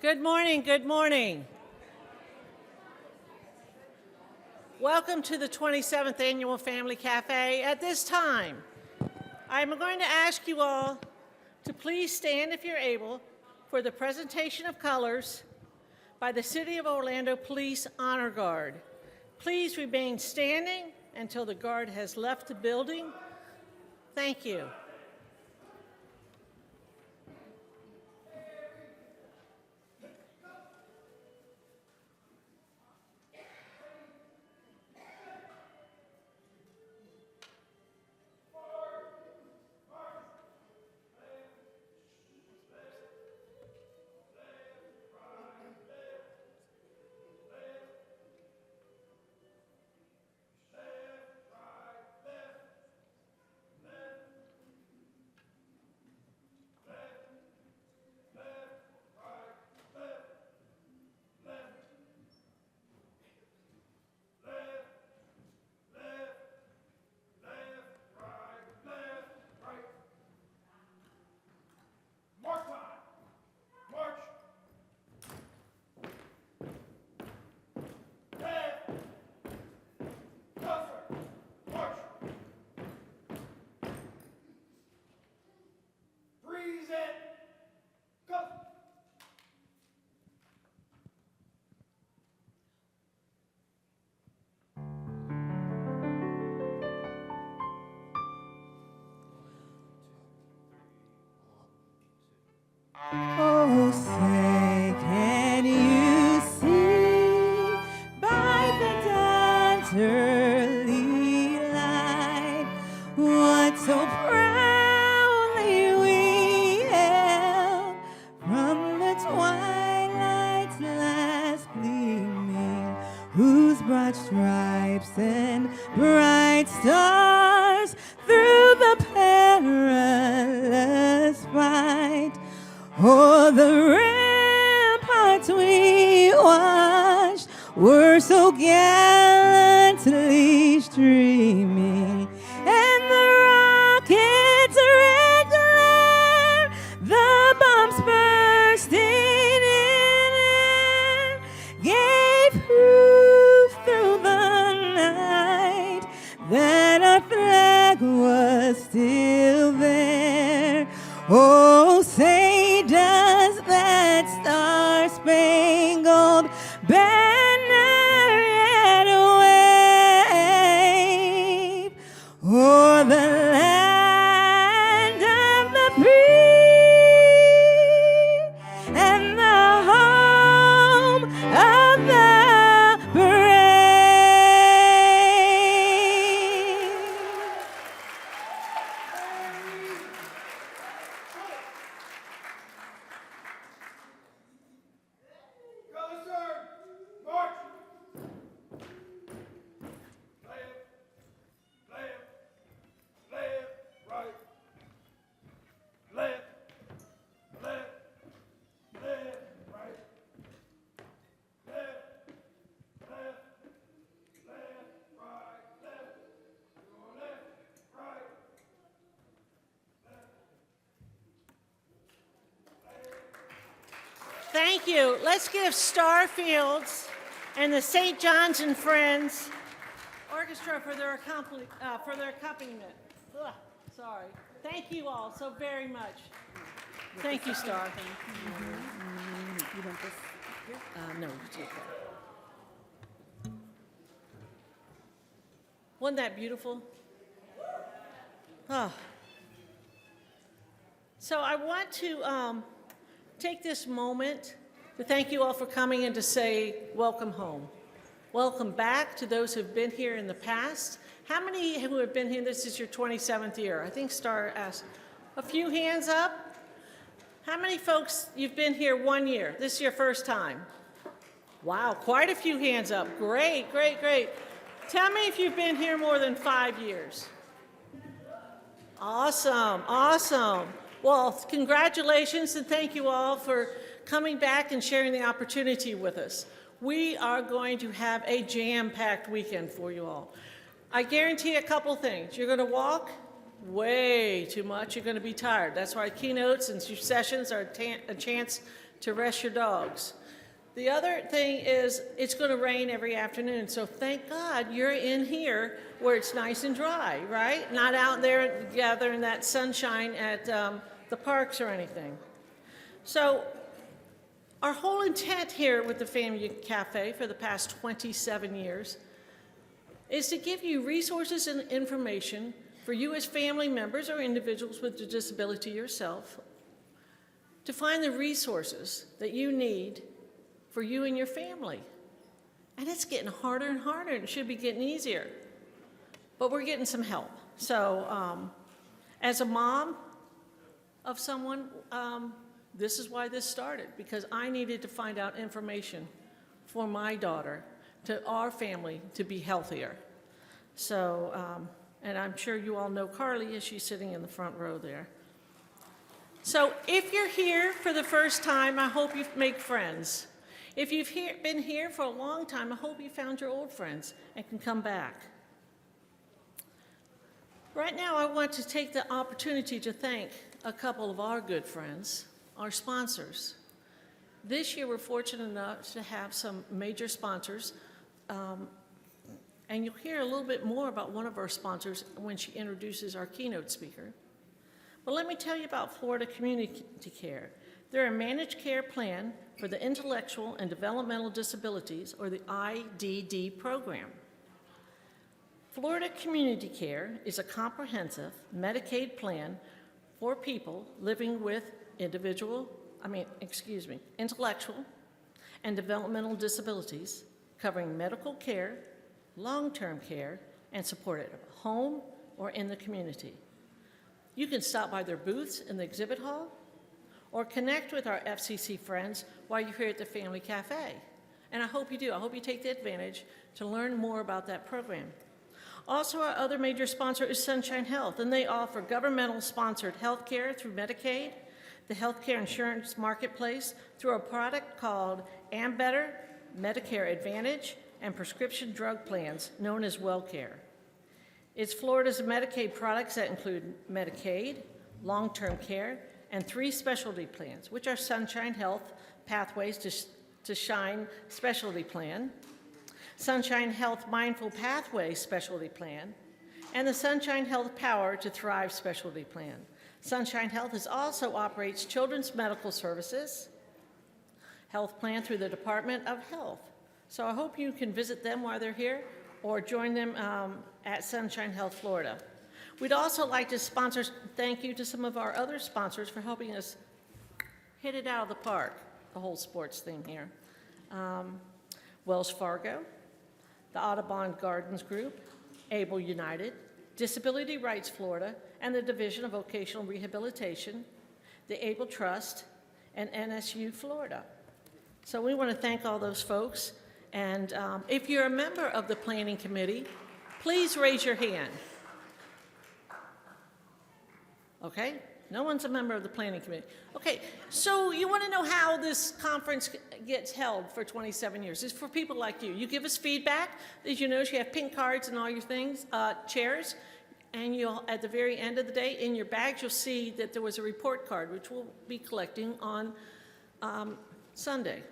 Good morning, good morning. Welcome to the 27th Annual Family Cafe. At this time, I'm going to ask you all to please stand if you're able for the presentation of colors by the City of Orlando Police Honor Guard. Please remain standing until the guard has left the building. Thank you. Oh, say, can you see by the dawn's early light what so proudly we hailed from the twilight's last gleaming, whose broad stripes and bright stars through the perilous fight o'er the ramparts we watched were so gallantly streaming, and the rockets' red glare, the bombs bursting in air, gave proof through the night that our flag was still there. Oh, say does that star-spangled banner yet wave o'er the land of the free and the home of the brave? Thank you. Let's give Starfields and the St. John's and Friends Orchestra for their accompaniment. Ugh, sorry. Thank you all so very much. Thank you, Star. You want this here? No, you take that. Wasn't that beautiful? Oh. So I want to take this moment to thank you all for coming and to say welcome home. Welcome back to those who've been here in the past. How many who have been here, this is your 27th year? I think Star asked. A few hands up. How many folks, you've been here 1 year? This is your first time? Wow, quite a few hands up. Great, great, great. Tell me if you've been here more than 5 years. Awesome, awesome. Well, congratulations and thank you all for coming back and sharing the opportunity with us. We are going to have a jam-packed weekend for you all. I guarantee a couple things. You're going to walk way too much, you're going to be tired. That's why keynotes and sessions are a chance to rest your dogs. The other thing is it's going to rain every afternoon, so thank God you're in here where it's nice and dry, right? Not out there gathering that sunshine at the parks or anything. So our whole intent here with the Family Cafe for the past 27 years is to give you resources and information for you as family members or individuals with a disability yourself to find the resources that you need for you and your family. And it's getting harder and harder, and it should be getting easier. But we're getting some help. So as a mom of someone, this is why this started, because I needed to find out information for my daughter, to our family, to be healthier. So, and I'm sure you all know Carly as she's sitting in the front row there. So if you're here for the first time, I hope you make friends. If you've been here for a long time, I hope you found your old friends and can come back. Right now, I want to take the opportunity to thank a couple of our good friends, our sponsors. This year, we're fortunate enough to have some major sponsors, and you'll hear a little bit more about one of our sponsors when she introduces our keynote speaker. But let me tell you about Florida Community Care. They're a managed care plan for the intellectual and developmental disabilities, or the IDD program. Florida Community Care is a comprehensive Medicaid plan for people living with intellectual and developmental disabilities, covering medical care, long-term care, and support at home or in the community. You can stop by their booths in the exhibit hall or connect with our FCC friends while you're here at the Family Cafe. And I hope you do. I hope you take the advantage to learn more about that program. Also, our other major sponsor is Sunshine Health, and they offer governmental-sponsored health care through Medicaid, the healthcare insurance marketplace, through a product called Ambetter, Medicare Advantage, and prescription drug plans known as WellCare. It's Florida's Medicaid products that include Medicaid, long-term care, and 3 specialty plans, which are Sunshine Health Pathways to Shine Specialty Plan, Sunshine Health Mindful Pathway Specialty Plan, and the Sunshine Health Power to Thrive Specialty Plan. Sunshine Health also operates Children's Medical Services health plan through the Department of Health. So I hope you can visit them while they're here or join them at Sunshine Health Florida. We'd also like to thank you to some of our other sponsors for helping us hit it out of the park, the whole sports thing here. Wells Fargo, the Audubon Gardens Group, Able United, Disability Rights Florida, and the Division of Vocational Rehabilitation, the Able Trust, and NSU Florida. So we want to thank all those folks. And if you're a member of the Planning Committee, please raise your hand. Okay? No one's a member of the Planning Committee. Okay, so you want to know how this conference gets held for 27 years. It's for people like you. You give us feedback. As you notice, you have pink cards and all your things, chairs, and you'll, at the very end of the day, in your bags, you'll see that there was a report card, which we'll be collecting on Sunday.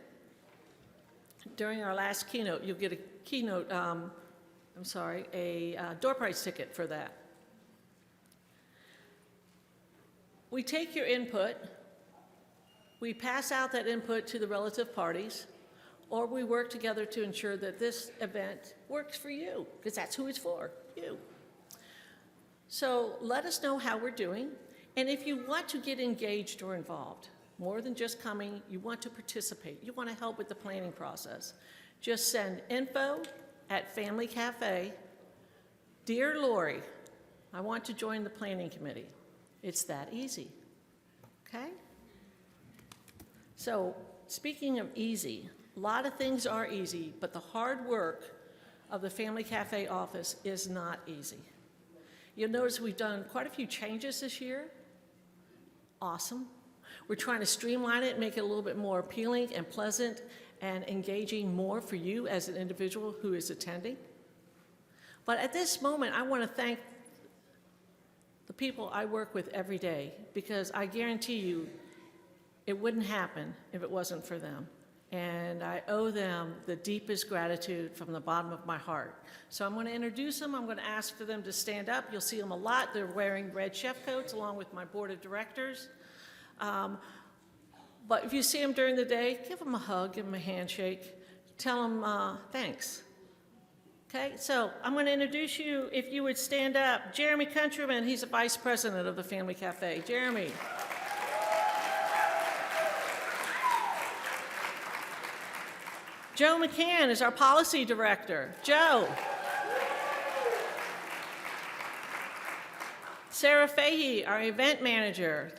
During our last keynote, you'll get a keynote, a door prize ticket for that. We take your input, we pass out that input to the relative parties, or we work together to ensure that this event works for you, because that's who it's for, you. So let us know how we're doing, and if you want to get engaged or involved, more than just coming, you want to participate, you want to help with the planning process, just send info@Family Cafe, Dear Lori, I want to join the planning committee. It's that easy, okay? So speaking of easy, a lot of things are easy, but the hard work of the Family Cafe office is not easy. You'll notice we've done quite a few changes this year. Awesome. We're trying to streamline it, make it a little bit more appealing and pleasant and engaging more for you as an individual who is attending. But at this moment, I want to thank the the people I work with every day, because I guarantee you it wouldn't happen if it wasn't for them. And I owe them the deepest gratitude from the bottom of my heart. So I'm going to introduce them. I'm going to ask for them to stand up. You'll see them a lot. They're wearing red chef coats along with my board of directors. But if you see them during the day, give them a hug, give them a handshake, tell them thanks. Okay, so I'm going to introduce you, if you would stand up. Jeremy Countryman, he's a vice president of the Family Cafe. Jeremy. Joe McCann is our policy director. Joe. Sarah Fahey, our event manager.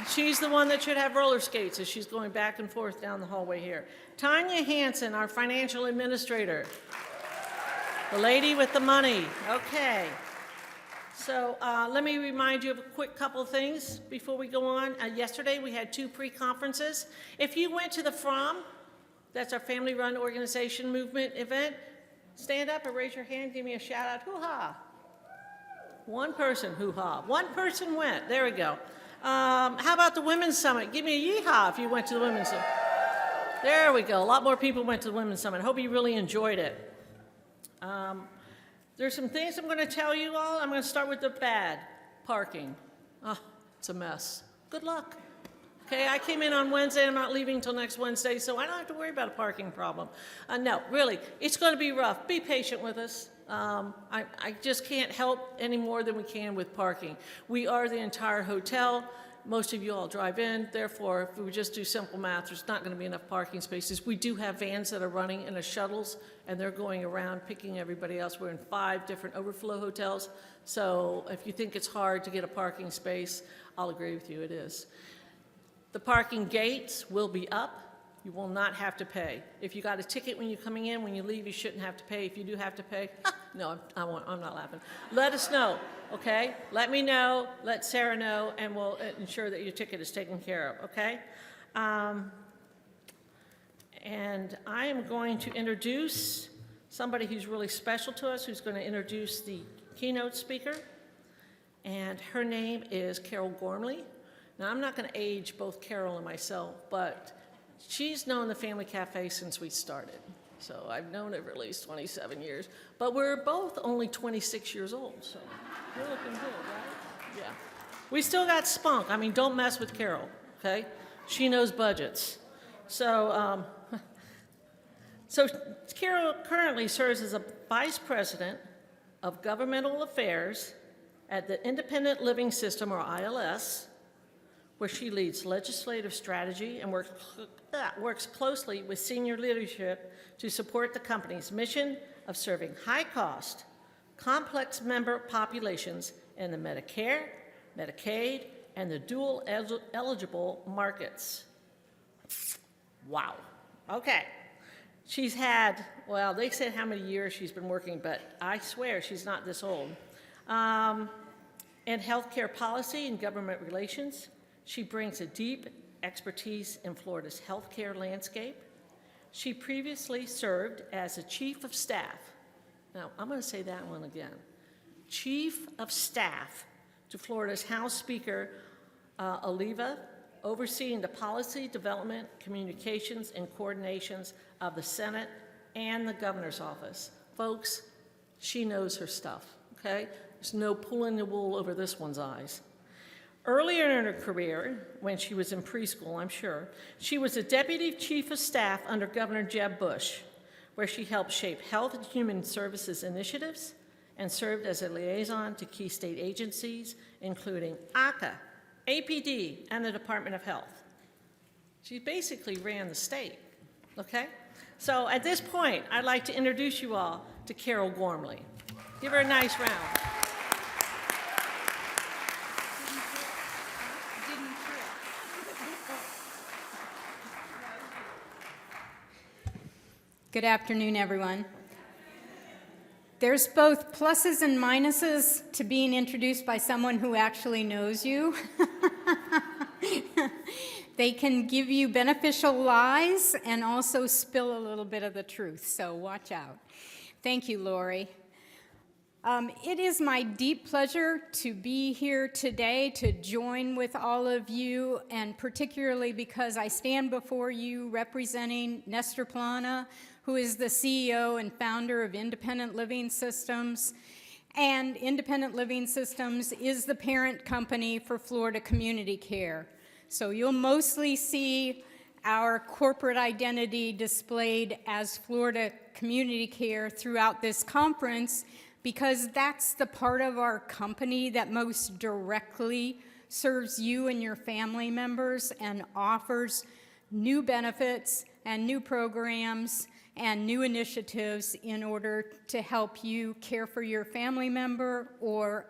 She's the one that should have roller skates as she's going back and forth down the hallway here. Tanya Hansen, our financial administrator. The lady with the money. Okay. So let me remind you of a quick couple of things before we go on. Yesterday we had 2 pre-conferences. If you went to the FROM, that's our family-run organization movement event, stand up and raise your hand, give me a shout out, hoo-ha. One person, hoo-ha. One person went, there we go. How about the Women's Summit? Give me a yeehaw if you went to the Women's Summit. There we go, a lot more people went to the Women's Summit. I hope you really enjoyed it. There's some things I'm going to tell you all. I'm going to start with the bad. Parking. Oh, it's a mess. Good luck. Okay, I came in on Wednesday. I'm not leaving until next Wednesday, so I don't have to worry about a parking problem. No, really, it's going to be rough. Be patient with us. I just can't help any more than we can with parking. We are the entire hotel. Most of you all drive in. Therefore, if we just do simple math, there's not going to be enough parking spaces. We do have vans that are running in shuttles, and they're going around picking everybody else. We're in 5 different overflow hotels. So if you think it's hard to get a parking space, I'll agree with you, it is. The parking gates will be up. You will not have to pay. If you got a ticket when you're coming in, when you leave, you shouldn't have to pay. If you do have to pay, no, I'm not laughing. Let us know, okay? Let me know, let Sarah know, and we'll ensure that your ticket is taken care of, okay? And I am going to introduce somebody who's really special to us, who's going to introduce the keynote speaker. And her name is Carol Gormley. Now, I'm not going to age both Carol and myself, but she's known the Family Cafe since we started. So I've known it for at least 27 years. But we're both only 26 years old, so we're looking good, right? Yeah. We still got spunk. I mean, don't mess with Carol, okay? She knows budgets. So, so Carol currently serves as a vice president of governmental affairs at the Independent Living System, or ILS, where she leads legislative strategy and works closely with senior leadership to support the company's mission of serving high-cost, complex member populations in the Medicare, Medicaid, and the dual-eligible markets. Wow. Okay. She's had, well, they said how many years she's been working, but I swear she's not this old. In healthcare policy and government relations, she brings a deep expertise in Florida's healthcare landscape. She previously served as a chief of staff. Now, I'm going to say that one again. Chief of staff to Florida's House Speaker, Oliva, overseeing the policy development, communications, and coordinations of the Senate and the governor's office. Folks, she knows her stuff, okay? There's no pulling the wool over this one's eyes. Earlier in her career, when she was in preschool, I'm sure, she was a deputy chief of staff under Governor Jeb Bush, where she helped shape health and human services initiatives and served as a liaison to key state agencies, including ACA, APD, and the Department of Health. She basically ran the state, okay? So at this point, I'd like to introduce you all to Carol Gormley. Give her a nice round. Good afternoon, everyone. There's both pluses and minuses to being introduced by someone who actually knows you. They can give you beneficial lies and also spill a little bit of the truth, so watch out. Thank you, Lori. It is my deep pleasure to be here today to join with all of you, and particularly because I stand before you representing Nestor Plana, who is the CEO and founder of Independent Living Systems. And Independent Living Systems is the parent company for Florida Community Care. So you'll mostly see our corporate identity displayed as Florida Community Care throughout this conference, because that's the part of our company that most directly serves you and your family members and offers new benefits and new programs and new initiatives in order to help you care for your family member or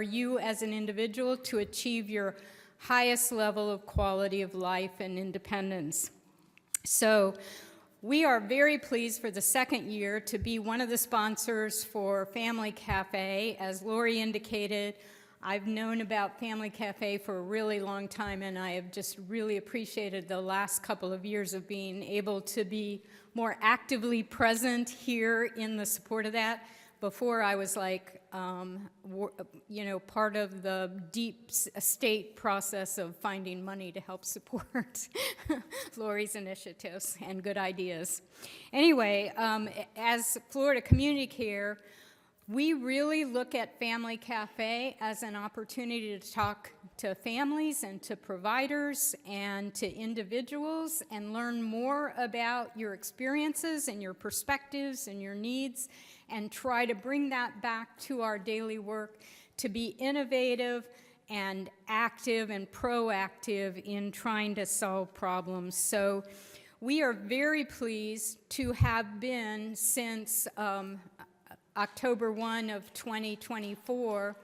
you as an individual to achieve your highest level of quality of life and independence. So we are very pleased for the second year to be one of the sponsors for Family Cafe. As Lori indicated, I've known about Family Cafe for a really long time, and I have just really appreciated the last couple of years of being able to be more actively present here in the support of that. Before I was like, part of the deep state process of finding money to help support Lori's initiatives and good ideas. Anyway, as Florida Community Care, we really look at Family Cafe as an opportunity to talk to families and to providers and to individuals and learn more about your experiences and your perspectives and your needs, and try to bring that back to our daily work to be innovative and active and proactive in trying to solve problems. So we are very pleased to have been, since October 1 of 2024,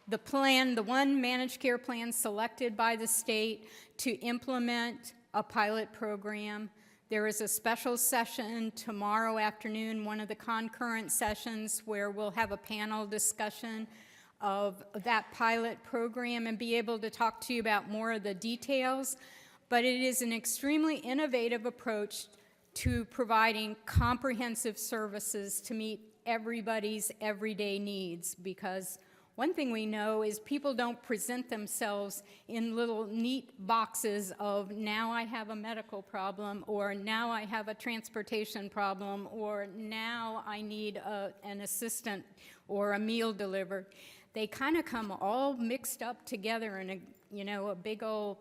the one managed care plan selected by the state to implement a pilot program. There is a special session tomorrow afternoon, one of the concurrent sessions, where we'll have a panel discussion of that pilot program and be able to talk to you about more of the details. But it is an extremely innovative approach to providing comprehensive services to meet everybody's everyday needs, because one thing we know is people don't present themselves in little neat boxes of, now I have a medical problem, or now I have a transportation problem, or now I need an assistant or a meal delivered. They kind of come all mixed up together in a big old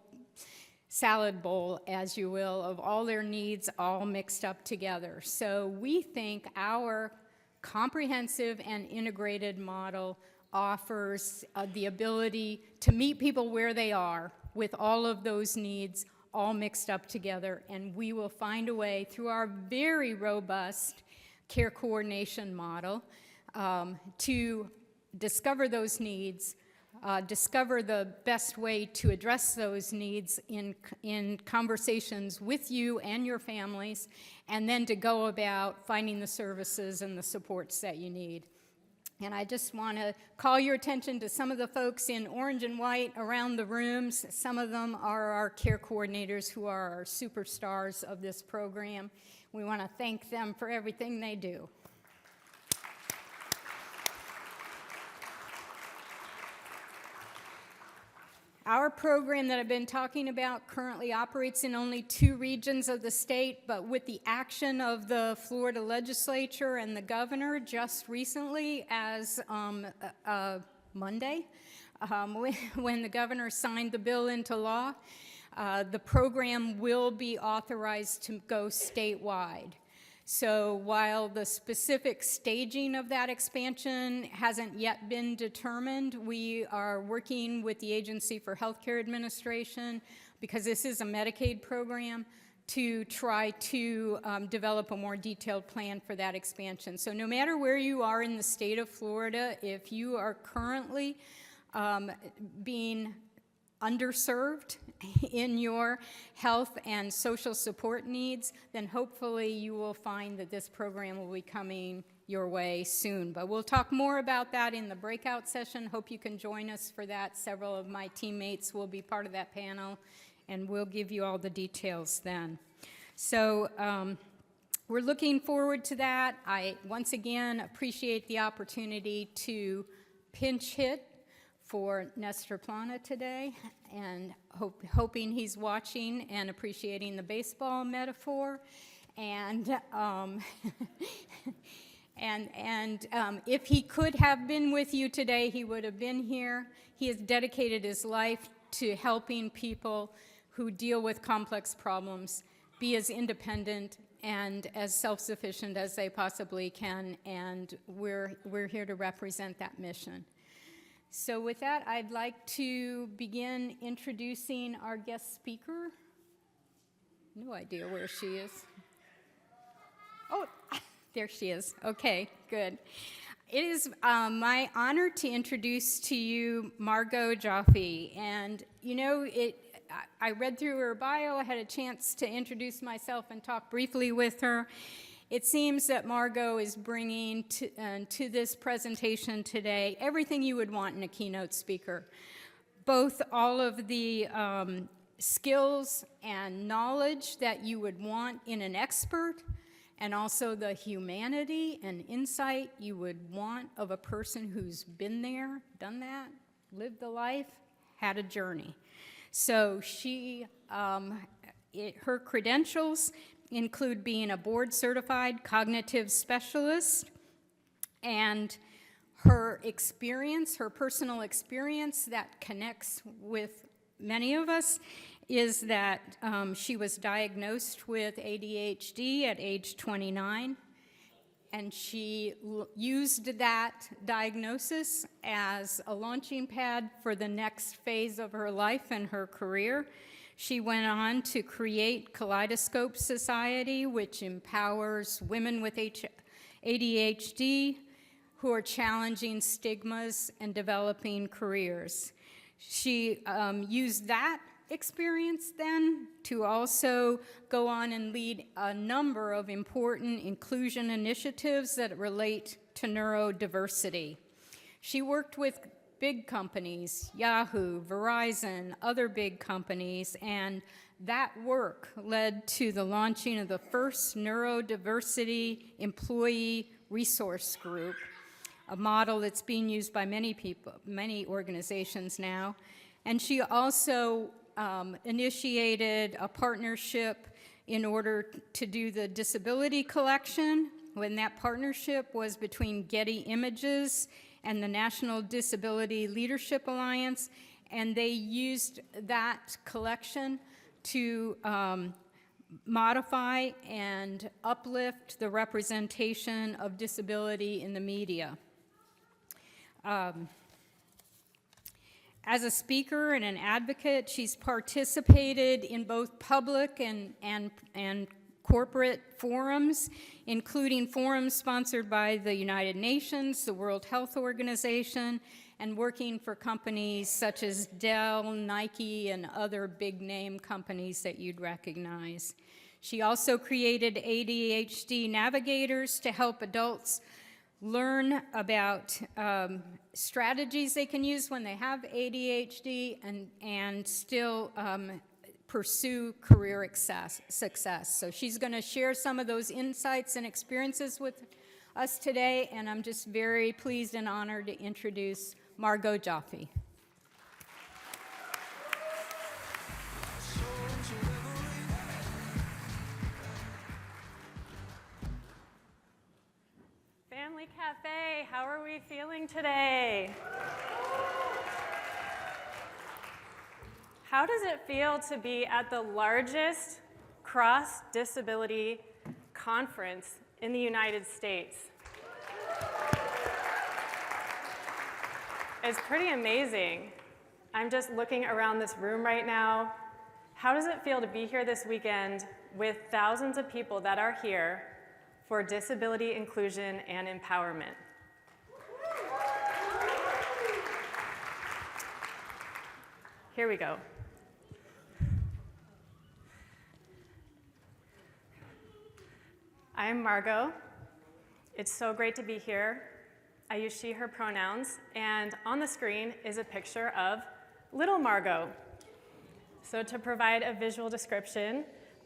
salad bowl, as you will, of all their needs all mixed up together. So we think our comprehensive and integrated model offers the ability to meet people where they are with all of those needs all mixed up together, and we will find a way through our very robust care coordination model to discover those needs, discover the best way to address those needs in conversations with you and your families, and then to go about finding the services and the supports that you need. And I just want to call your attention to some of the folks in orange and white around the rooms. Some of them are our care coordinators, who are our superstars of this program. We want to thank them for everything they do. Our program that I've been talking about currently operates in only 2 regions of the state, but with the action of the Florida legislature and the governor just recently, as Monday, when the governor signed the bill into law, the program will be authorized to go statewide. So while the specific staging of that expansion hasn't yet been determined, we are working with the Agency for Healthcare Administration, because this is a Medicaid program, to try to develop a more detailed plan for that expansion. So no matter where you are in the state of Florida, if you are currently being underserved in your health and social support needs, then hopefully you will find that this program will be coming your way soon. But we'll talk more about that in the breakout session. Hope you can join us for that. Several of my teammates will be part of that panel, and we'll give you all the details then. So we're looking forward to that. I, once again, appreciate the opportunity to pinch hit for Nestor Plana today, and hoping he's watching and appreciating the baseball metaphor. And if he could have been with you today, he would have been here. He has dedicated his life to helping people who deal with complex problems be as independent and as self-sufficient as they possibly can, and we're here to represent that mission. So with that, I'd like to begin introducing our guest speaker. No idea where she is. Oh, there she is. Okay, good. It is my honor to introduce to you Margaux Joffe. And you know, I read through her bio, I had a chance to introduce myself and talk briefly with her. It seems that Margaux is bringing to this presentation today everything you would want in a keynote speaker, both all of the skills and knowledge that you would want in an expert, and also the humanity and insight you would want of a person who's been there, done that, lived the life, had a journey. So her credentials include being a board-certified cognitive specialist, and her experience, her personal experience that connects with many of us, is that she was diagnosed with ADHD at age 29, and she used that diagnosis as a launching pad for the next phase of her life and her career. She went on to create Kaleidoscope Society, which empowers women with ADHD who are challenging stigmas and developing careers. She used that experience then to also go on and lead a number of important inclusion initiatives that relate to neurodiversity. She worked with big companies, Yahoo, Verizon, other big companies, and that work led to the launching of the first neurodiversity employee resource group, a model that's being used by many people, many organizations now. And she also initiated a partnership in order to do the disability collection, when that partnership was between Getty Images and the National Disability Leadership Alliance, and they used that collection to modify and uplift the representation of disability in the media. As a speaker and an advocate, she's participated in both public and corporate forums, including forums sponsored by the United Nations, the World Health Organization, and working for companies such as Dell, Nike, and other big-name companies that you'd recognize. She also created ADHD navigators to help adults learn about strategies they can use when they have ADHD and still pursue career success. So she's going to share some of those insights and experiences with us today, and I'm just very pleased and honored to introduce Margaux Joffe. Family Cafe, how are we feeling today? How does it feel to be at the largest cross-disability conference in the United States? It's pretty amazing. I'm just looking around this room right now. How does it feel to be here this weekend with thousands of people that are here for disability inclusion and empowerment? Here we go. I'm Margaux. It's so great to be here. I use she, her pronouns, and on the screen is a picture of little Margaux. So to provide a visual description,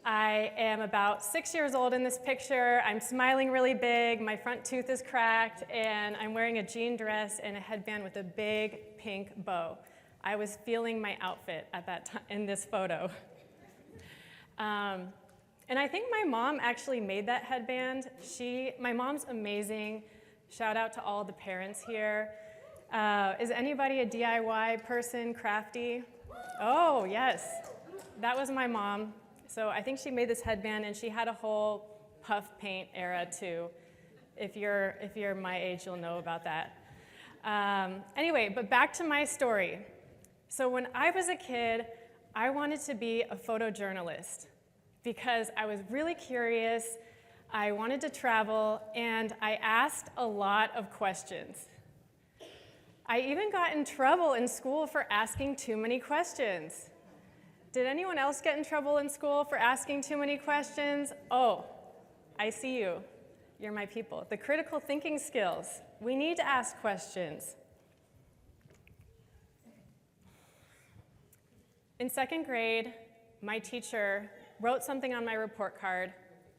I am about 6 years old in this picture. I'm smiling really big, my front tooth is cracked, and I'm wearing a jean dress and a headband with a big pink bow. I was feeling my outfit at that time in this photo. And I think my mom actually made that headband. My mom's amazing. Shout out to all the parents here. Is anybody a DIY person, crafty? Oh, yes. That was my mom. So I think she made this headband, and she had a whole puff paint era too. If you're my age, you'll know about that. Anyway, but back to my story. So when I was a kid, I wanted to be a photojournalist because I was really curious, I wanted to travel, and I asked a lot of questions. I even got in trouble in school for asking too many questions. Did anyone else get in trouble in school for asking too many questions? Oh, I see you. You're my people. The critical thinking skills. We need to ask questions. In second grade, my teacher wrote something on my report card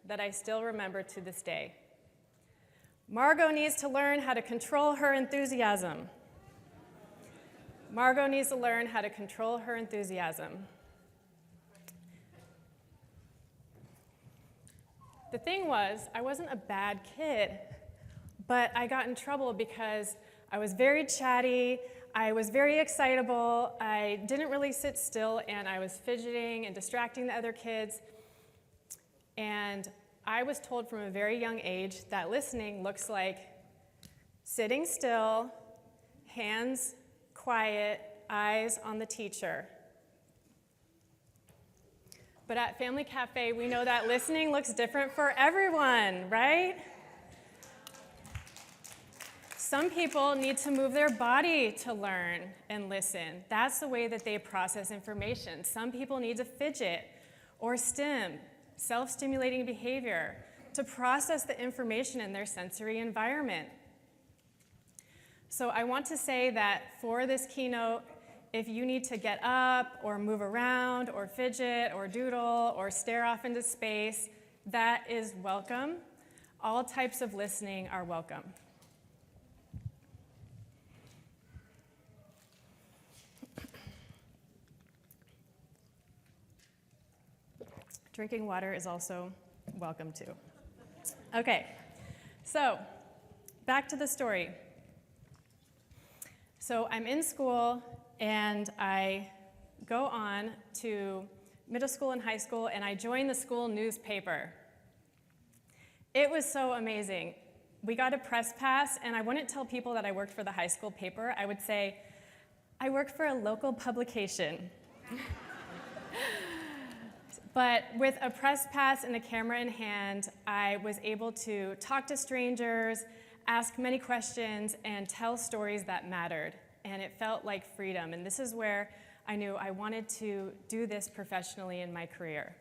that I still remember to this day. Margaux needs to learn how to control her enthusiasm. Margaux needs to learn how to control her enthusiasm. The thing was, I wasn't a bad kid, but I got in trouble because I was very chatty, I was very excitable, I didn't really sit still, and I was fidgeting and distracting the other kids. And I was told from a very young age that listening looks like sitting still, hands quiet, eyes on the teacher. But at Family Cafe, we know that listening looks different for everyone, right? Some people need to move their body to learn and listen. That's the way that they process information. Some people need to fidget or stim, self-stimulating behavior, to process the information in their sensory environment. So I want to say that for this keynote, if you need to get up or move around or fidget or doodle or stare off into space, that is welcome. All types of listening are welcome. Drinking water is also welcome too. Okay, so back to the story. So I'm in school, and I go on to middle school and high school, and I join the school newspaper. It was so amazing. We got a press pass, and I wouldn't tell people that I worked for the high school paper. I would say, I work for a local publication. But with a press pass and a camera in hand, I was able to talk to strangers, ask many questions, and tell stories that mattered. And it felt like freedom. And this is where I knew I wanted to do this professionally in my career.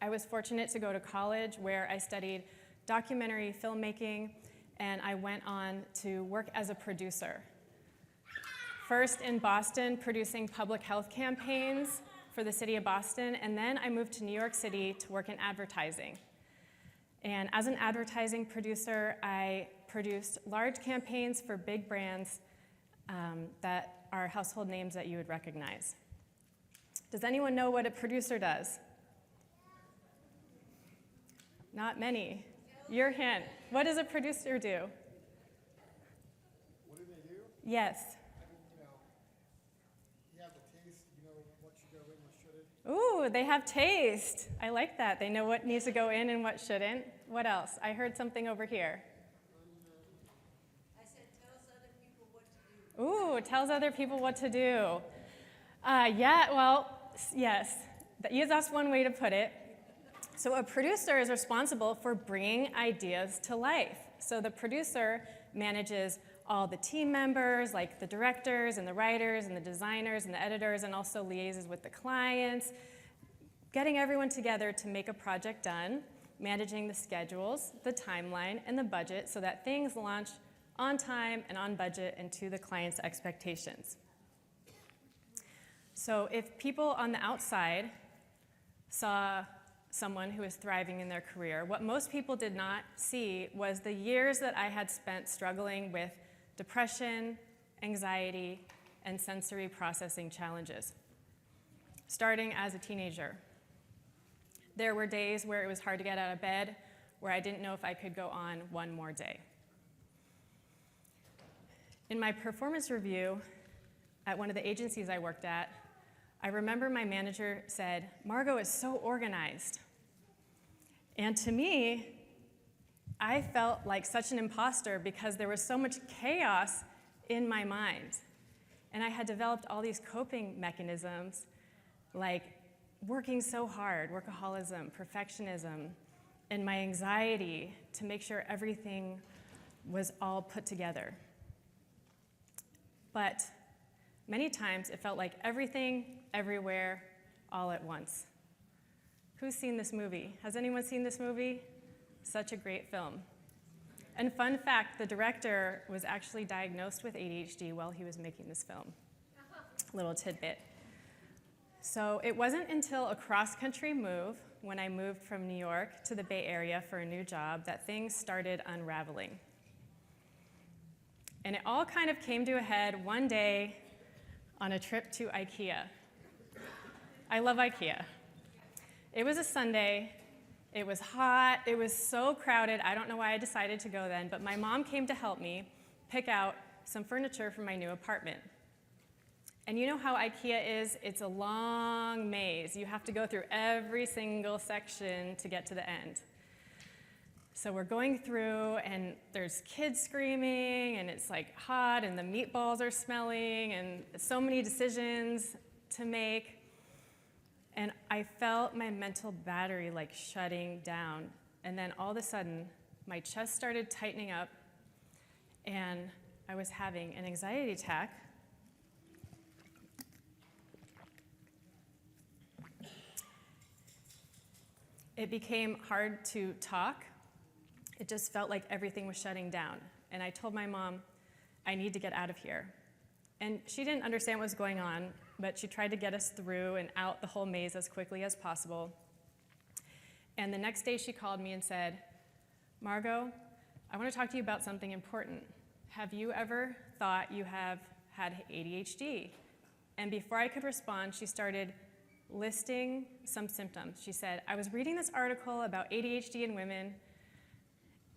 I was fortunate to go to college where I studied documentary filmmaking, and I went on to work as a producer. First in Boston, producing public health campaigns for the city of Boston, and then I moved to New York City to work in advertising. And as an advertising producer, I produced large campaigns for big brands that are household names that you would recognize. Does anyone know what a producer does? Not many. Your hint. What does a producer do? What do they do? Yes. You have the taste, you know what should go in, what shouldn't. Ooh, they have taste. I like that. They know what needs to go in and what shouldn't. What else? I heard something over here. I said tells other people what to do. Ooh, tells other people what to do. Yes. That's one way to put it. So a producer is responsible for bringing ideas to life. So the producer manages all the team members, like the directors and the writers and the designers and the editors, and also liaises with the clients, getting everyone together to make a project done, managing the schedules, the timeline, and the budget so that things launch on time and on budget and to the client's expectations. So if people on the outside saw someone who was thriving in their career. What most people did not see was the years that I had spent struggling with depression, anxiety, and sensory processing challenges, starting as a teenager. There were days where it was hard to get out of bed, where I didn't know if I could go on one more day. In my performance review at one of the agencies I worked at, I remember my manager said, "Margaux is so organized." And to me, I felt like such an imposter because there was so much chaos in my mind. And I had developed all these coping mechanisms, like working so hard, workaholism, perfectionism, and my anxiety to make sure everything was all put together. But many times it felt like everything, everywhere, all at once. Who's seen this movie? Has anyone seen this movie? Such a great film. And fun fact, the director was actually diagnosed with ADHD while he was making this film. Little tidbit. So it wasn't until a cross-country move, when I moved from New York to the Bay Area for a new job, that things started unraveling. And it all kind of came to a head one day on a trip to IKEA. I love IKEA. It was a Sunday. It was hot. It was so crowded. I don't know why I decided to go then, but my mom came to help me pick out some furniture for my new apartment. And you know how IKEA is? It's a long maze. You have to go through every single section to get to the end. So we're going through, and there's kids screaming, and it's like hot, and the meatballs are smelling, and so many decisions to make. And I felt my mental battery like shutting down. And then all of a sudden, my chest started tightening up, and I was having an anxiety attack. It became hard to talk. It just felt like everything was shutting down. And I told my mom, I need to get out of here. And she didn't understand what was going on, but she tried to get us through and out the whole maze as quickly as possible. And the next day she called me and said, "Margaux, I want to talk to you about something important. Have you ever thought you have had ADHD?" And before I could respond, she started listing some symptoms. She said, "I was reading this article about ADHD in women,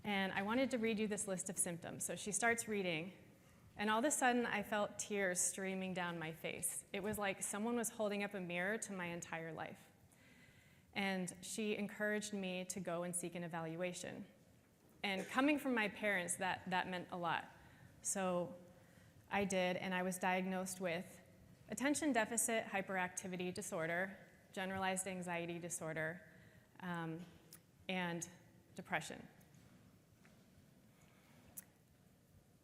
and I wanted to read you this list of symptoms." So she starts reading, and all of a sudden I felt tears streaming down my face. It was like someone was holding up a mirror to my entire life. And she encouraged me to go and seek an evaluation. And coming from my parents, that meant a lot. So I did, and I was diagnosed with attention deficit hyperactivity disorder, generalized anxiety disorder, and depression.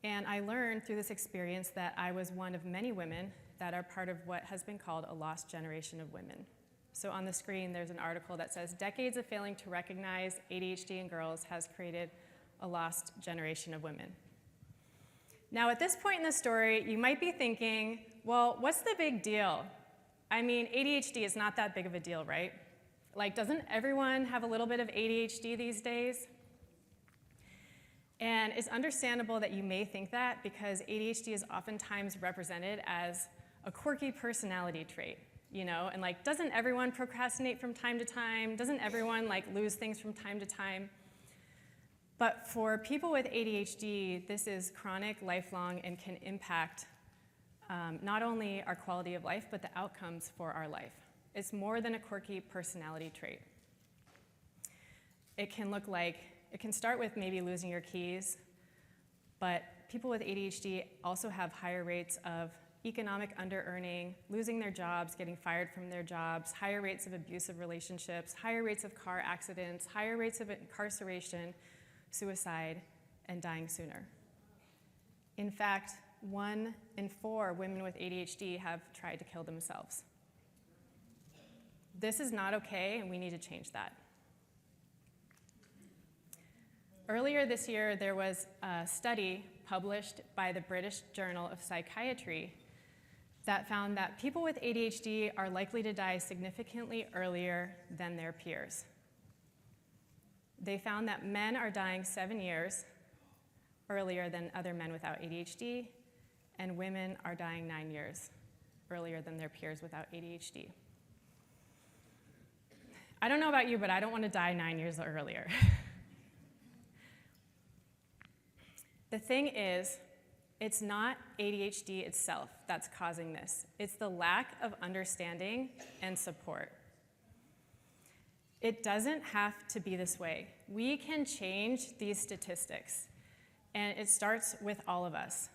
And I learned through this experience that I was one of many women that are part of what has been called a lost generation of women. So on the screen, there's an article that says, "Decades of failing to recognize ADHD in girls has created a lost generation of women." Now, at this point in the story, you might be thinking, well, what's the big deal? I mean, ADHD is not that big of a deal, right? Like, doesn't everyone have a little bit of ADHD these days? And it's understandable that you may think that because ADHD is oftentimes represented as a quirky personality trait, you know? And like, doesn't everyone procrastinate from time to time? Doesn't everyone like lose things from time to time? But for people with ADHD, this is chronic, lifelong, and can impact not only our quality of life, but the outcomes for our life. It's more than a quirky personality trait. It can start with maybe losing your keys, but people with ADHD also have higher rates of economic under-earning, losing their jobs, getting fired from their jobs, higher rates of abusive relationships, higher rates of car accidents, higher rates of incarceration, suicide, and dying sooner. In fact, 1 in 4 women with ADHD have tried to kill themselves. This is not okay, and we need to change that. Earlier this year, there was a study published by the British Journal of Psychiatry that found that people with ADHD are likely to die significantly earlier than their peers. They found that men are dying 7 years earlier than other men without ADHD, and women are dying 9 years earlier than their peers without ADHD. I don't know about you, but I don't want to die 9 years earlier. The thing is, it's not ADHD itself that's causing this. It's the lack of understanding and support. It doesn't have to be this way. We can change these statistics, and it starts with all of us.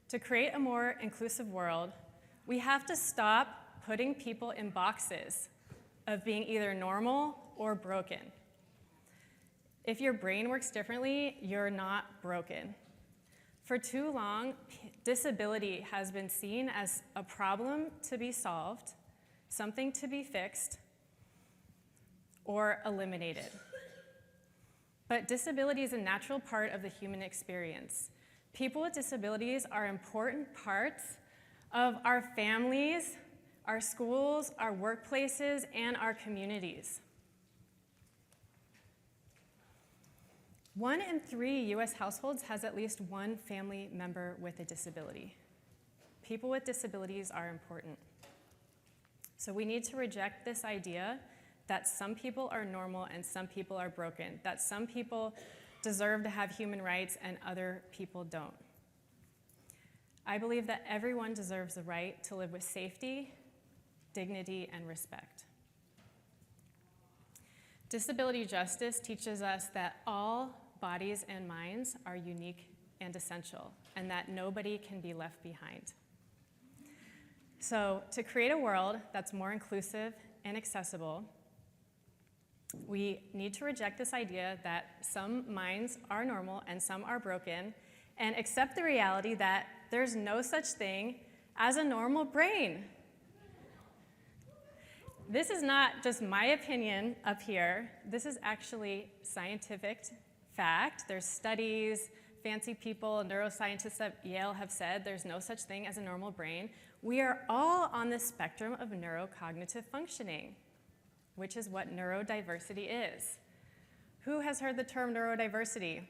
To create a more inclusive world, we have to stop putting people in boxes of being either normal or broken. If your brain works differently, you're not broken. For too long, disability has been seen as a problem to be solved, something to be fixed, or eliminated. But disability is a natural part of the human experience. People with disabilities are important parts of our families, our schools, our workplaces, and our communities. 1 in 3 US households has at least one family member with a disability. People with disabilities are important. So we need to reject this idea that some people are normal and some people are broken, that some people deserve to have human rights and other people don't. I believe that everyone deserves the right to live with safety, dignity, and respect. Disability justice teaches us that all bodies and minds are unique and essential, and that nobody can be left behind. So, to create a world that's more inclusive and accessible, we need to reject this idea that some minds are normal and some are broken, and accept the reality that there's no such thing as a normal brain. This is not just my opinion up here. This is actually scientific fact. There's studies, fancy people, neuroscientists at Yale have said there's no such thing as a normal brain. We are all on the spectrum of neurocognitive functioning, which is what neurodiversity is. Who has heard the term neurodiversity?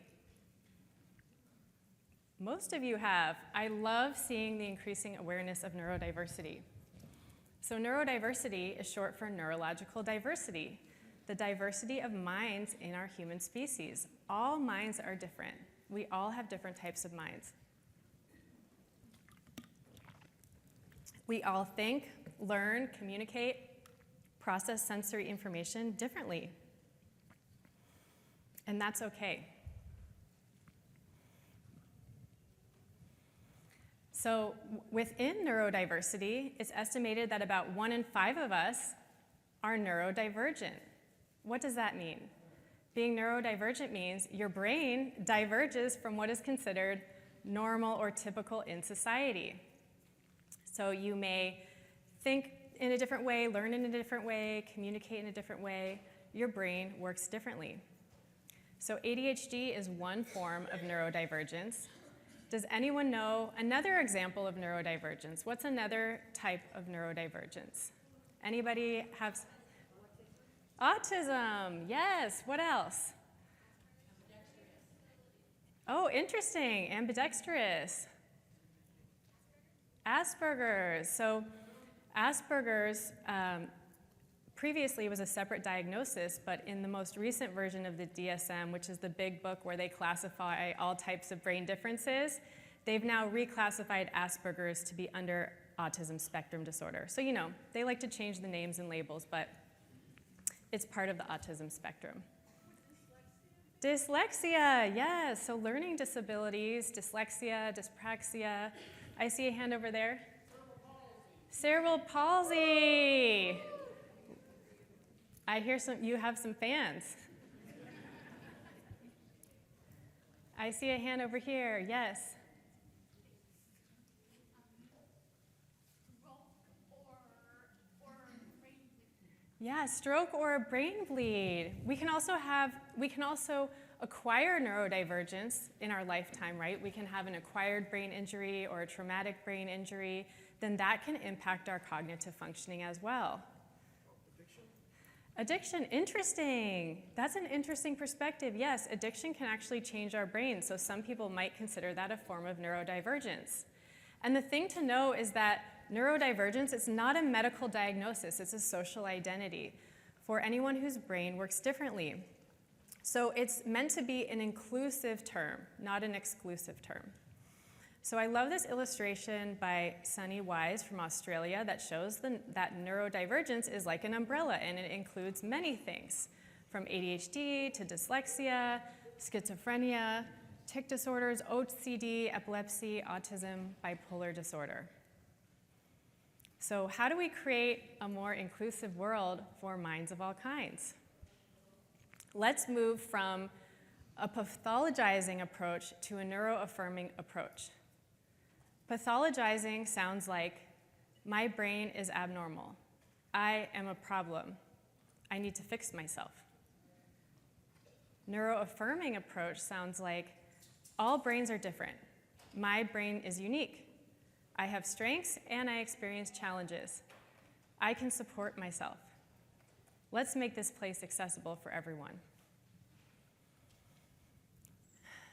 Most of you have. I love seeing the increasing awareness of neurodiversity. So neurodiversity is short for neurological diversity, the diversity of minds in our human species. All minds are different. We all have different types of minds. We all think, learn, communicate, process sensory information differently. And that's okay. So within neurodiversity, it's estimated that about 1 in 5 of us are neurodivergent. What does that mean? Being neurodivergent means your brain diverges from what is considered normal or typical in society. So you may think in a different way, learn in a different way, communicate in a different way. Your brain works differently. So ADHD is one form of neurodivergence. Does anyone know another example of neurodivergence? What's another type of neurodivergence? Anybody have? Autism, yes. What else? Oh, interesting. Ambidextrous. Asperger's. So Asperger's previously was a separate diagnosis, but in the most recent version of the DSM, which is the big book where they classify all types of brain differences, they've now reclassified Asperger's to be under autism spectrum disorder. So, you know, they like to change the names and labels, but it's part of the autism spectrum. Dyslexia, yes. So learning disabilities, dyslexia, dyspraxia. I see a hand over there. Cerebral palsy. I hear you have some fans. I see a hand over here, yes. Yeah, stroke or a brain bleed. We can also acquire neurodivergence in our lifetime, right? We can have an acquired brain injury or a traumatic brain injury. Then that can impact our cognitive functioning as well. Addiction. Addiction, interesting. That's an interesting perspective. Yes, addiction can actually change our brains, so some people might consider that a form of neurodivergence. And the thing to know is that neurodivergence is not a medical diagnosis, it's a social identity for anyone whose brain works differently. So it's meant to be an inclusive term, not an exclusive term. So I love this illustration by Sunny Wise from Australia that shows that neurodivergence is like an umbrella, and it includes many things, from ADHD to dyslexia, schizophrenia, tic disorders, OCD, epilepsy, autism, bipolar disorder. So how do we create a more inclusive world for minds of all kinds? Let's move from a pathologizing approach to a neuroaffirming approach. Pathologizing sounds like, my brain is abnormal. I am a problem. I need to fix myself. Neuroaffirming approach sounds like, all brains are different. My brain is unique. I have strengths and I experience challenges. I can support myself. Let's make this place accessible for everyone.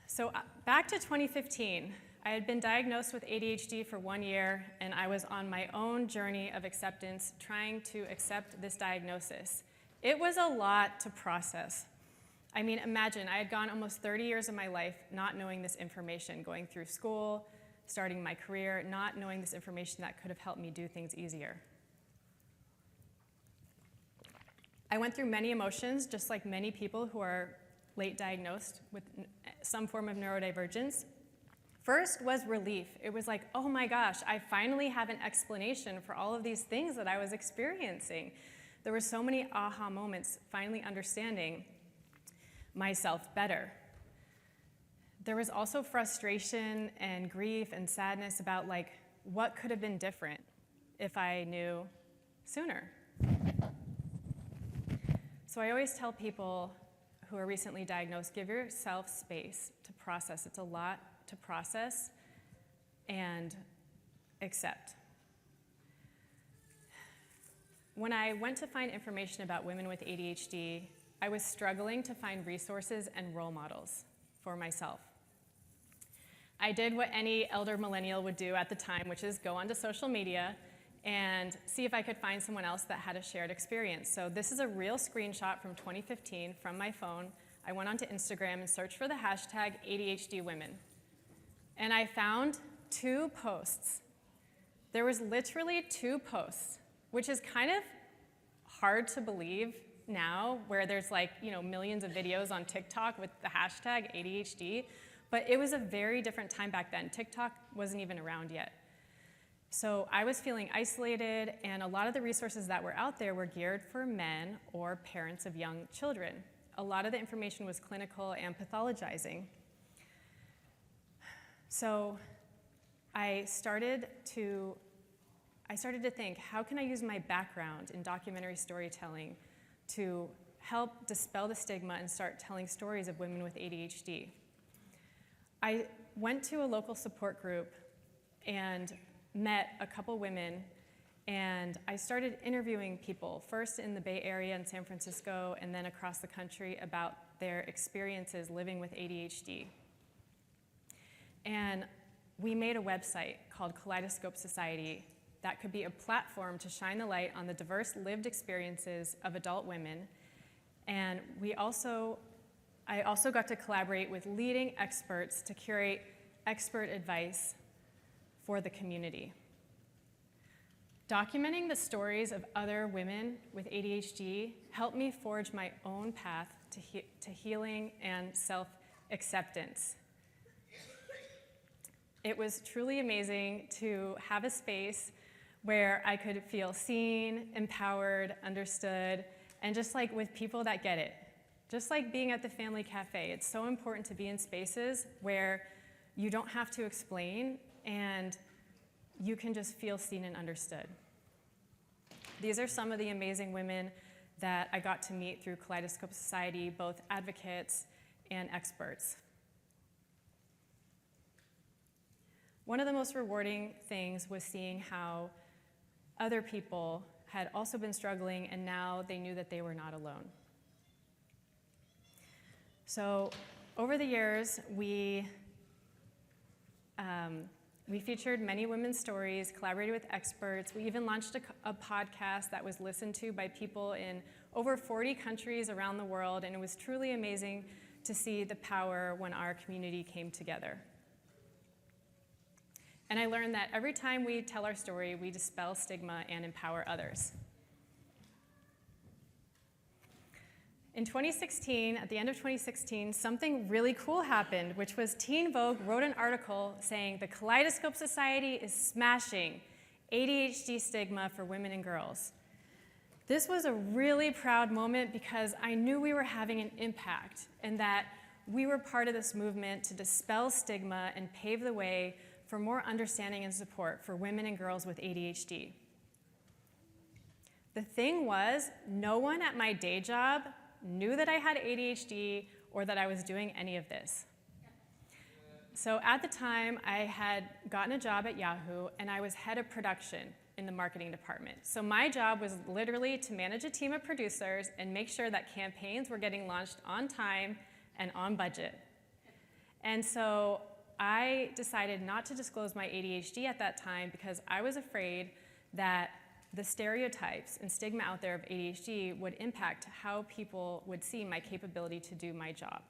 So back to 2015, I had been diagnosed with ADHD for 1 year, and I was on my own journey of acceptance, trying to accept this diagnosis. It was a lot to process. I mean, imagine, I had gone almost 30 years of my life not knowing this information, going through school, starting my career, not knowing this information that could have helped me do things easier. I went through many emotions, just like many people who are late diagnosed with some form of neurodivergence. First was relief. It was like, oh my gosh, I finally have an explanation for all of these things that I was experiencing. There were so many aha moments, finally understanding myself better. There was also frustration and grief and sadness about like, what could have been different if I knew sooner? So I always tell people who are recently diagnosed, give yourself space to process. It's a lot to process and accept. When I went to find information about women with ADHD, I was struggling to find resources and role models for myself. I did what any elder millennial would do at the time, which is go onto social media and see if I could find someone else that had a shared experience. So this is a real screenshot from 2015 from my phone. I went onto Instagram and searched for the hashtag ADHD women. And I found 2 posts. There was literally 2 posts, which is kind of hard to believe now, where there's like, millions of videos on TikTok with the hashtag ADHD, but it was a very different time back then. TikTok wasn't even around yet. So I was feeling isolated, and a lot of the resources that were out there were geared for men or parents of young children. A lot of the information was clinical and pathologizing. So I started to think, how can I use my background in documentary storytelling to help dispel the stigma and start telling stories of women with ADHD? I went to a local support group and met a couple women, and I started interviewing people, first in the Bay Area in San Francisco and then across the country, about their experiences living with ADHD. And we made a website called Kaleidoscope Society that could be a platform to shine the light on the diverse lived experiences of adult women. And I also got to collaborate with leading experts to curate expert advice for the community. Documenting the stories of other women with ADHD helped me forge my own path to healing and self-acceptance. It was truly amazing to have a space where I could feel seen, empowered, understood, and just like with people that get it. Just like being at the family cafe, it's so important to be in spaces where you don't have to explain and you can just feel seen and understood. These are some of the amazing women that I got to meet through Kaleidoscope Society, both advocates and experts. One of the most rewarding things was seeing how other people had also been struggling, and now they knew that they were not alone. So over the years, we featured many women's stories, collaborated with experts. We even launched a podcast that was listened to by people in over 40 countries around the world, and it was truly amazing to see the power when our community came together. And I learned that every time we tell our story, we dispel stigma and empower others. In 2016, at the end of 2016, something really cool happened, which was Teen Vogue wrote an article saying the Kaleidoscope Society is smashing ADHD stigma for women and girls. This was a really proud moment because I knew we were having an impact and that we were part of this movement to dispel stigma and pave the way for more understanding and support for women and girls with ADHD. The thing was, no one at my day job knew that I had ADHD or that I was doing any of this. So at the time, I had gotten a job at Yahoo, and I was head of production in the marketing department. So my job was literally to manage a team of producers and make sure that campaigns were getting launched on time and on budget. And so I decided not to disclose my ADHD at that time because I was afraid that the stereotypes and stigma out there of ADHD would impact how people would see my capability to do my job.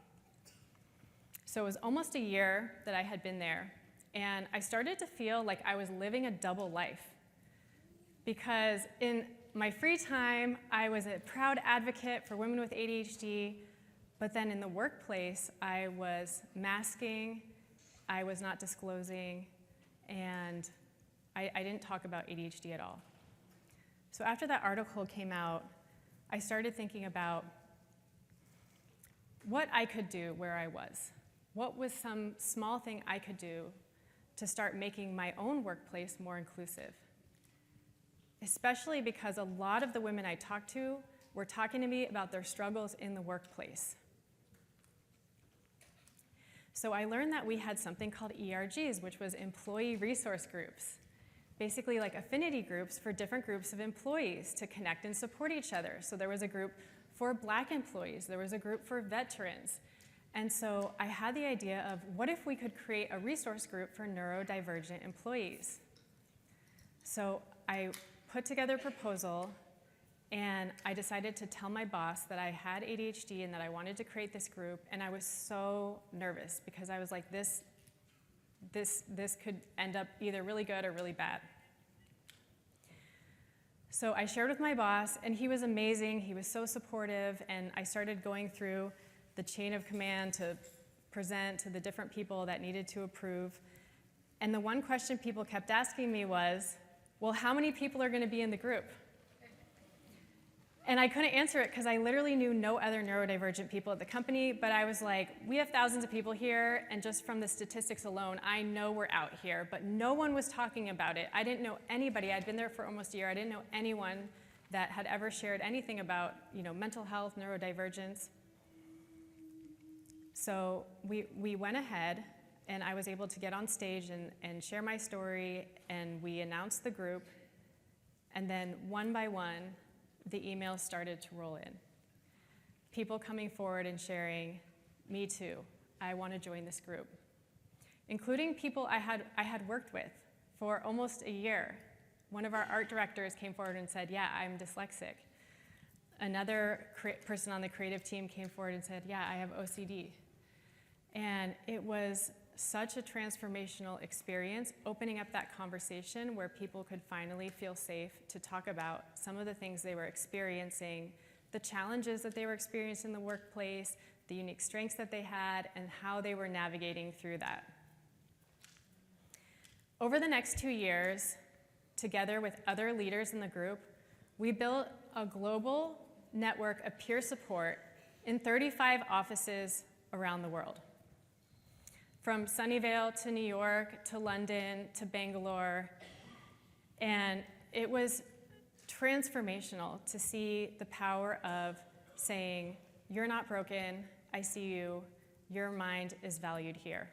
So it was almost a year that I had been there, and I started to feel like I was living a double life. Because in my free time, I was a proud advocate for women with ADHD, but then in the workplace, I was masking, I was not disclosing, and I didn't talk about ADHD at all. So after that article came out, I started thinking about what I could do where I was. What was some small thing I could do to start making my own workplace more inclusive? Especially because a lot of the women I talked to were talking to me about their struggles in the workplace. So I learned that we had something called ERGs, which was employee resource groups. Basically like affinity groups for different groups of employees to connect and support each other. So there was a group for Black employees, there was a group for veterans. And so I had the idea of what if we could create a resource group for neurodivergent employees? So I put together a proposal, and I decided to tell my boss that I had ADHD and that I wanted to create this group, and I was so nervous because I was like, this could end up either really good or really bad. So I shared with my boss, and he was amazing. He was so supportive, and I started going through the chain of command to present to the different people that needed to approve. And the one question people kept asking me was, well, how many people are going to be in the group? And I couldn't answer it because I literally knew no other neurodivergent people at the company, but I was like, we have thousands of people here, and just from the statistics alone, I know we're out here, but no one was talking about it. I didn't know anybody. I'd been there for almost a year. I didn't know anyone that had ever shared anything about, mental health, neurodivergence. So we went ahead, and I was able to get on stage and share my story, and we announced the group, and then one by one, the emails started to roll in. People coming forward and sharing, me too, I want to join this group. Including people I had worked with for almost a year. One of our art directors came forward and said, yeah, I'm dyslexic. Another person on the creative team came forward and said, yeah, I have OCD. And it was such a transformational experience, opening up that conversation where people could finally feel safe to talk about some of the things they were experiencing, the challenges that they were experiencing in the workplace, the unique strengths that they had, and how they were navigating through that. Over the next 2 years, together with other leaders in the group, we built a global network of peer support in 35 offices around the world. From Sunnyvale to New York to London to Bangalore. And it was transformational to see the power of saying, you're not broken, I see you, your mind is valued here.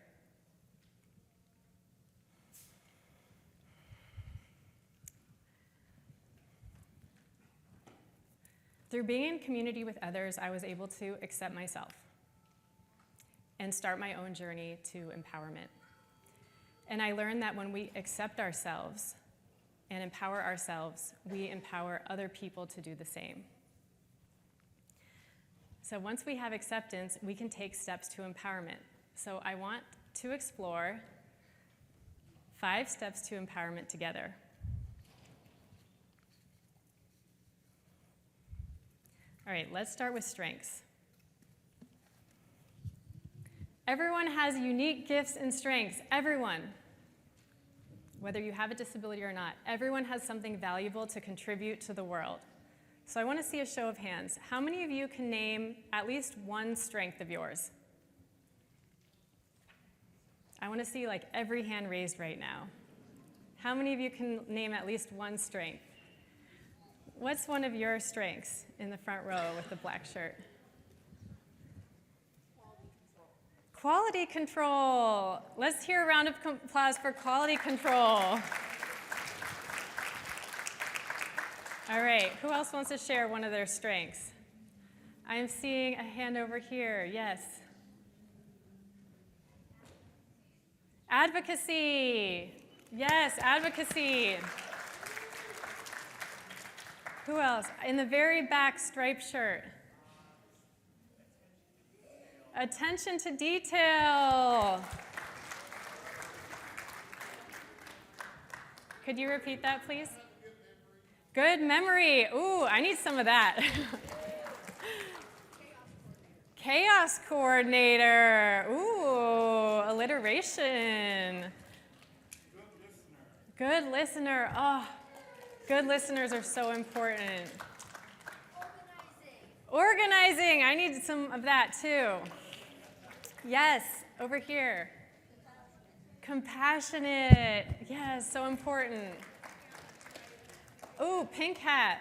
Through being in community with others, I was able to accept myself and start my own journey to empowerment. And I learned that when we accept ourselves and empower ourselves, we empower other people to do the same. So once we have acceptance, we can take steps to empowerment. So I want to explore 5 steps to empowerment together. All right, let's start with strengths. Everyone has unique gifts and strengths. Everyone. Whether you have a disability or not, everyone has something valuable to contribute to the world. So I want to see a show of hands. How many of you can name at least one strength of yours? I want to see like every hand raised right now. How many of you can name at least one strength? What's one of your strengths in the front row with the black shirt? Quality control. Let's hear a round of applause for quality control. All right, who else wants to share one of their strengths? I am seeing a hand over here, yes. Advocacy. Yes, advocacy. Who else? In the very back, striped shirt. Attention to detail. Could you repeat that, please? Good memory. Ooh, I need some of that. Chaos coordinator. Ooh, alliteration. Good listener. Oh, good listeners are so important. Organizing. I need some of that too. Yes, over here. Compassionate. Yes, so important. Ooh, pink hat.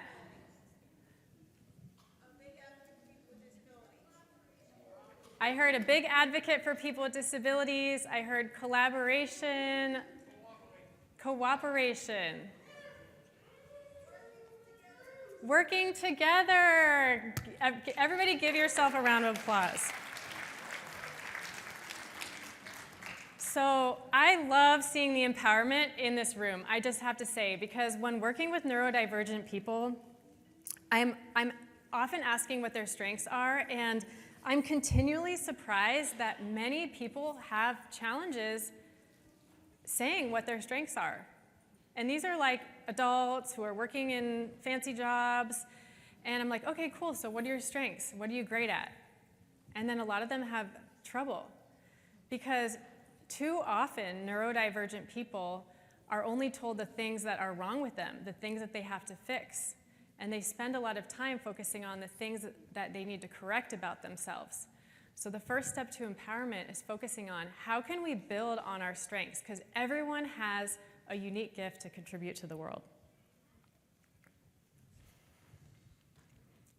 I heard a big advocate for people with disabilities. I heard collaboration, cooperation. Working together. Everybody give yourself a round of applause. So I love seeing the empowerment in this room, I just have to say, because when working with neurodivergent people, I'm often asking what their strengths are, and I'm continually surprised that many people have challenges saying what their strengths are. And these are like adults who are working in fancy jobs, and I'm like, okay, cool, so what are your strengths? What are you great at? And then a lot of them have trouble, because too often neurodivergent people are only told the things that are wrong with them, the things that they have to fix. And they spend a lot of time focusing on the things that they need to correct about themselves. So the first step to empowerment is focusing on how can we build on our strengths, because everyone has a unique gift to contribute to the world.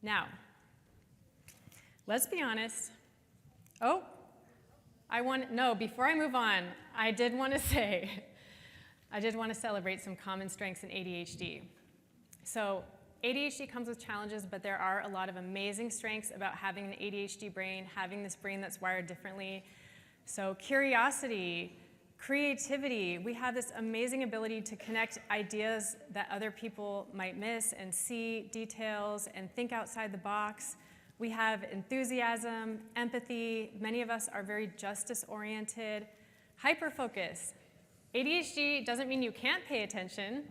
Now, let's be honest. Before I move on, I did want to celebrate some common strengths in ADHD. So ADHD comes with challenges, but there are a lot of amazing strengths about having an ADHD brain, having this brain that's wired differently. So curiosity, creativity, we have this amazing ability to connect ideas that other people might miss and see details and think outside the box. We have enthusiasm, empathy. Many of us are very justice-oriented. Hyperfocus. ADHD doesn't mean you can't pay attention.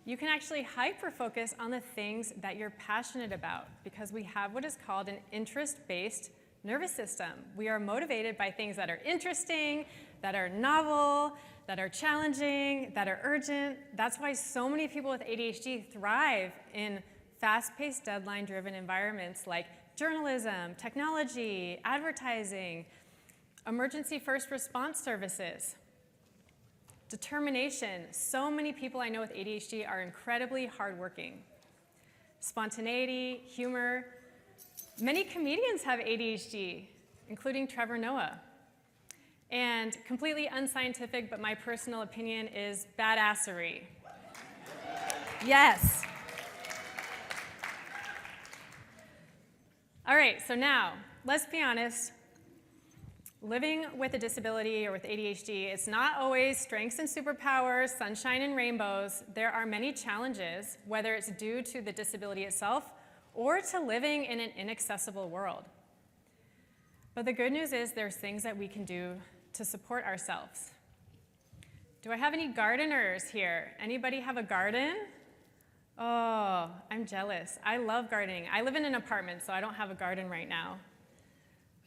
You can actually hyper-focus on the things that you're passionate about, because we have what is called an interest-based nervous system. We are motivated by things that are interesting, that are novel, that are challenging, that are urgent. That's why so many people with ADHD thrive in fast-paced, deadline-driven environments like journalism, technology, advertising, emergency first response services. Determination. So many people I know with ADHD are incredibly hardworking. Spontaneity, humor. Many comedians have ADHD, including Trevor Noah. And completely unscientific, but my personal opinion is badassery. Yes. All right, so now, let's be honest. Living with a disability or with ADHD, it's not always strengths and superpowers, sunshine and rainbows. There are many challenges, whether it's due to the disability itself or to living in an inaccessible world. But the good news is there's things that we can do to support ourselves. Do I have any gardeners here? Anybody have a garden? Oh, I'm jealous. I love gardening. I live in an apartment, so I don't have a garden right now.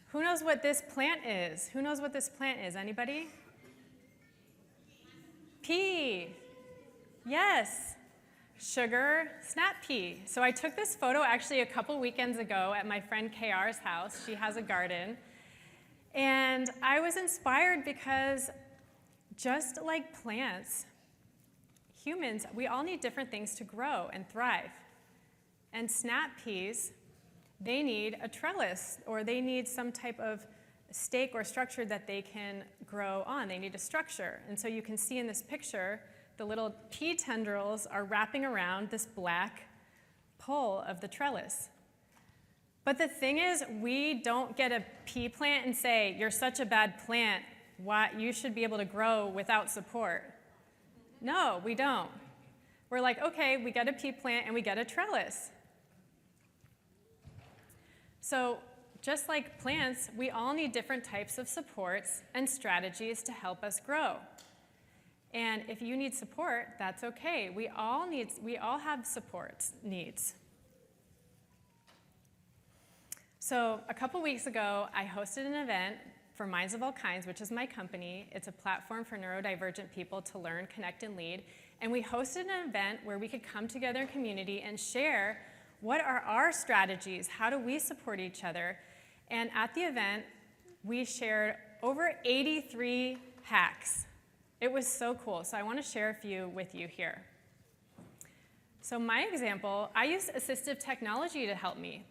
Who knows what this plant is? Who knows what this plant is? Anybody? Pea. Yes. Sugar snap pea. So I took this photo actually a couple weekends ago at my friend KR's house. She has a garden. And I was inspired because just like plants, humans, we all need different things to grow and thrive. And snap peas, they need a trellis, or they need some type of stake or structure that they can grow on. They need a structure. And so you can see in this picture, the little pea tendrils are wrapping around this black pole of the trellis. But the thing is, we don't get a pea plant and say, you're such a bad plant, why, you should be able to grow without support. No, we don't. We're like, okay, we get a pea plant and we get a trellis. So just like plants, we all need different types of supports and strategies to help us grow. And if you need support, that's okay. We all have support needs. So a couple weeks ago, I hosted an event for Minds of All Kinds, which is my company. It's a platform for neurodivergent people to learn, connect, and lead. And we hosted an event where we could come together in community and share what are our strategies, how do we support each other. And at the event, we shared over 83 hacks. It was so cool, so I want to share a few with you here. So my example, I use assistive technology to help me.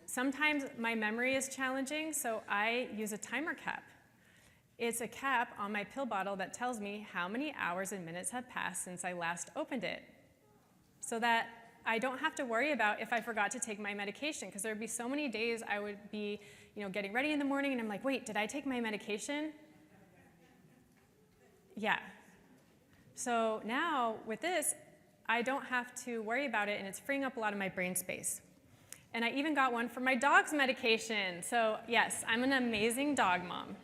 Sometimes my memory is challenging, so I use a timer cap. It's a cap on my pill bottle that tells me how many hours and minutes have passed since I last opened it, so that I don't have to worry about if I forgot to take my medication, because there would be so many days I would be, getting ready in the morning and I'm like, wait, did I take my medication? Yeah. So now with this, I don't have to worry about it, and it's freeing up a lot of my brain space. And I even got one for my dog's medication. So yes, I'm an amazing dog mom.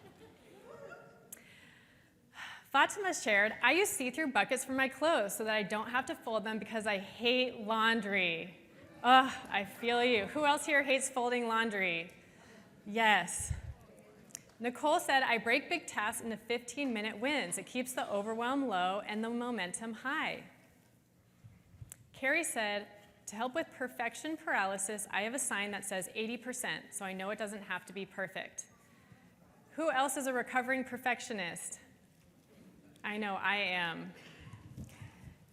Fatima shared, I use see-through buckets for my clothes so that I don't have to fold them because I hate laundry. Ugh, I feel you. Who else here hates folding laundry? Yes. Nicole said, I break big tasks into 15-minute wins. It keeps the overwhelm low and the momentum high. Carrie said, to help with perfection paralysis, I have a sign that says 80%, so I know it doesn't have to be perfect. Who else is a recovering perfectionist? I know, I am.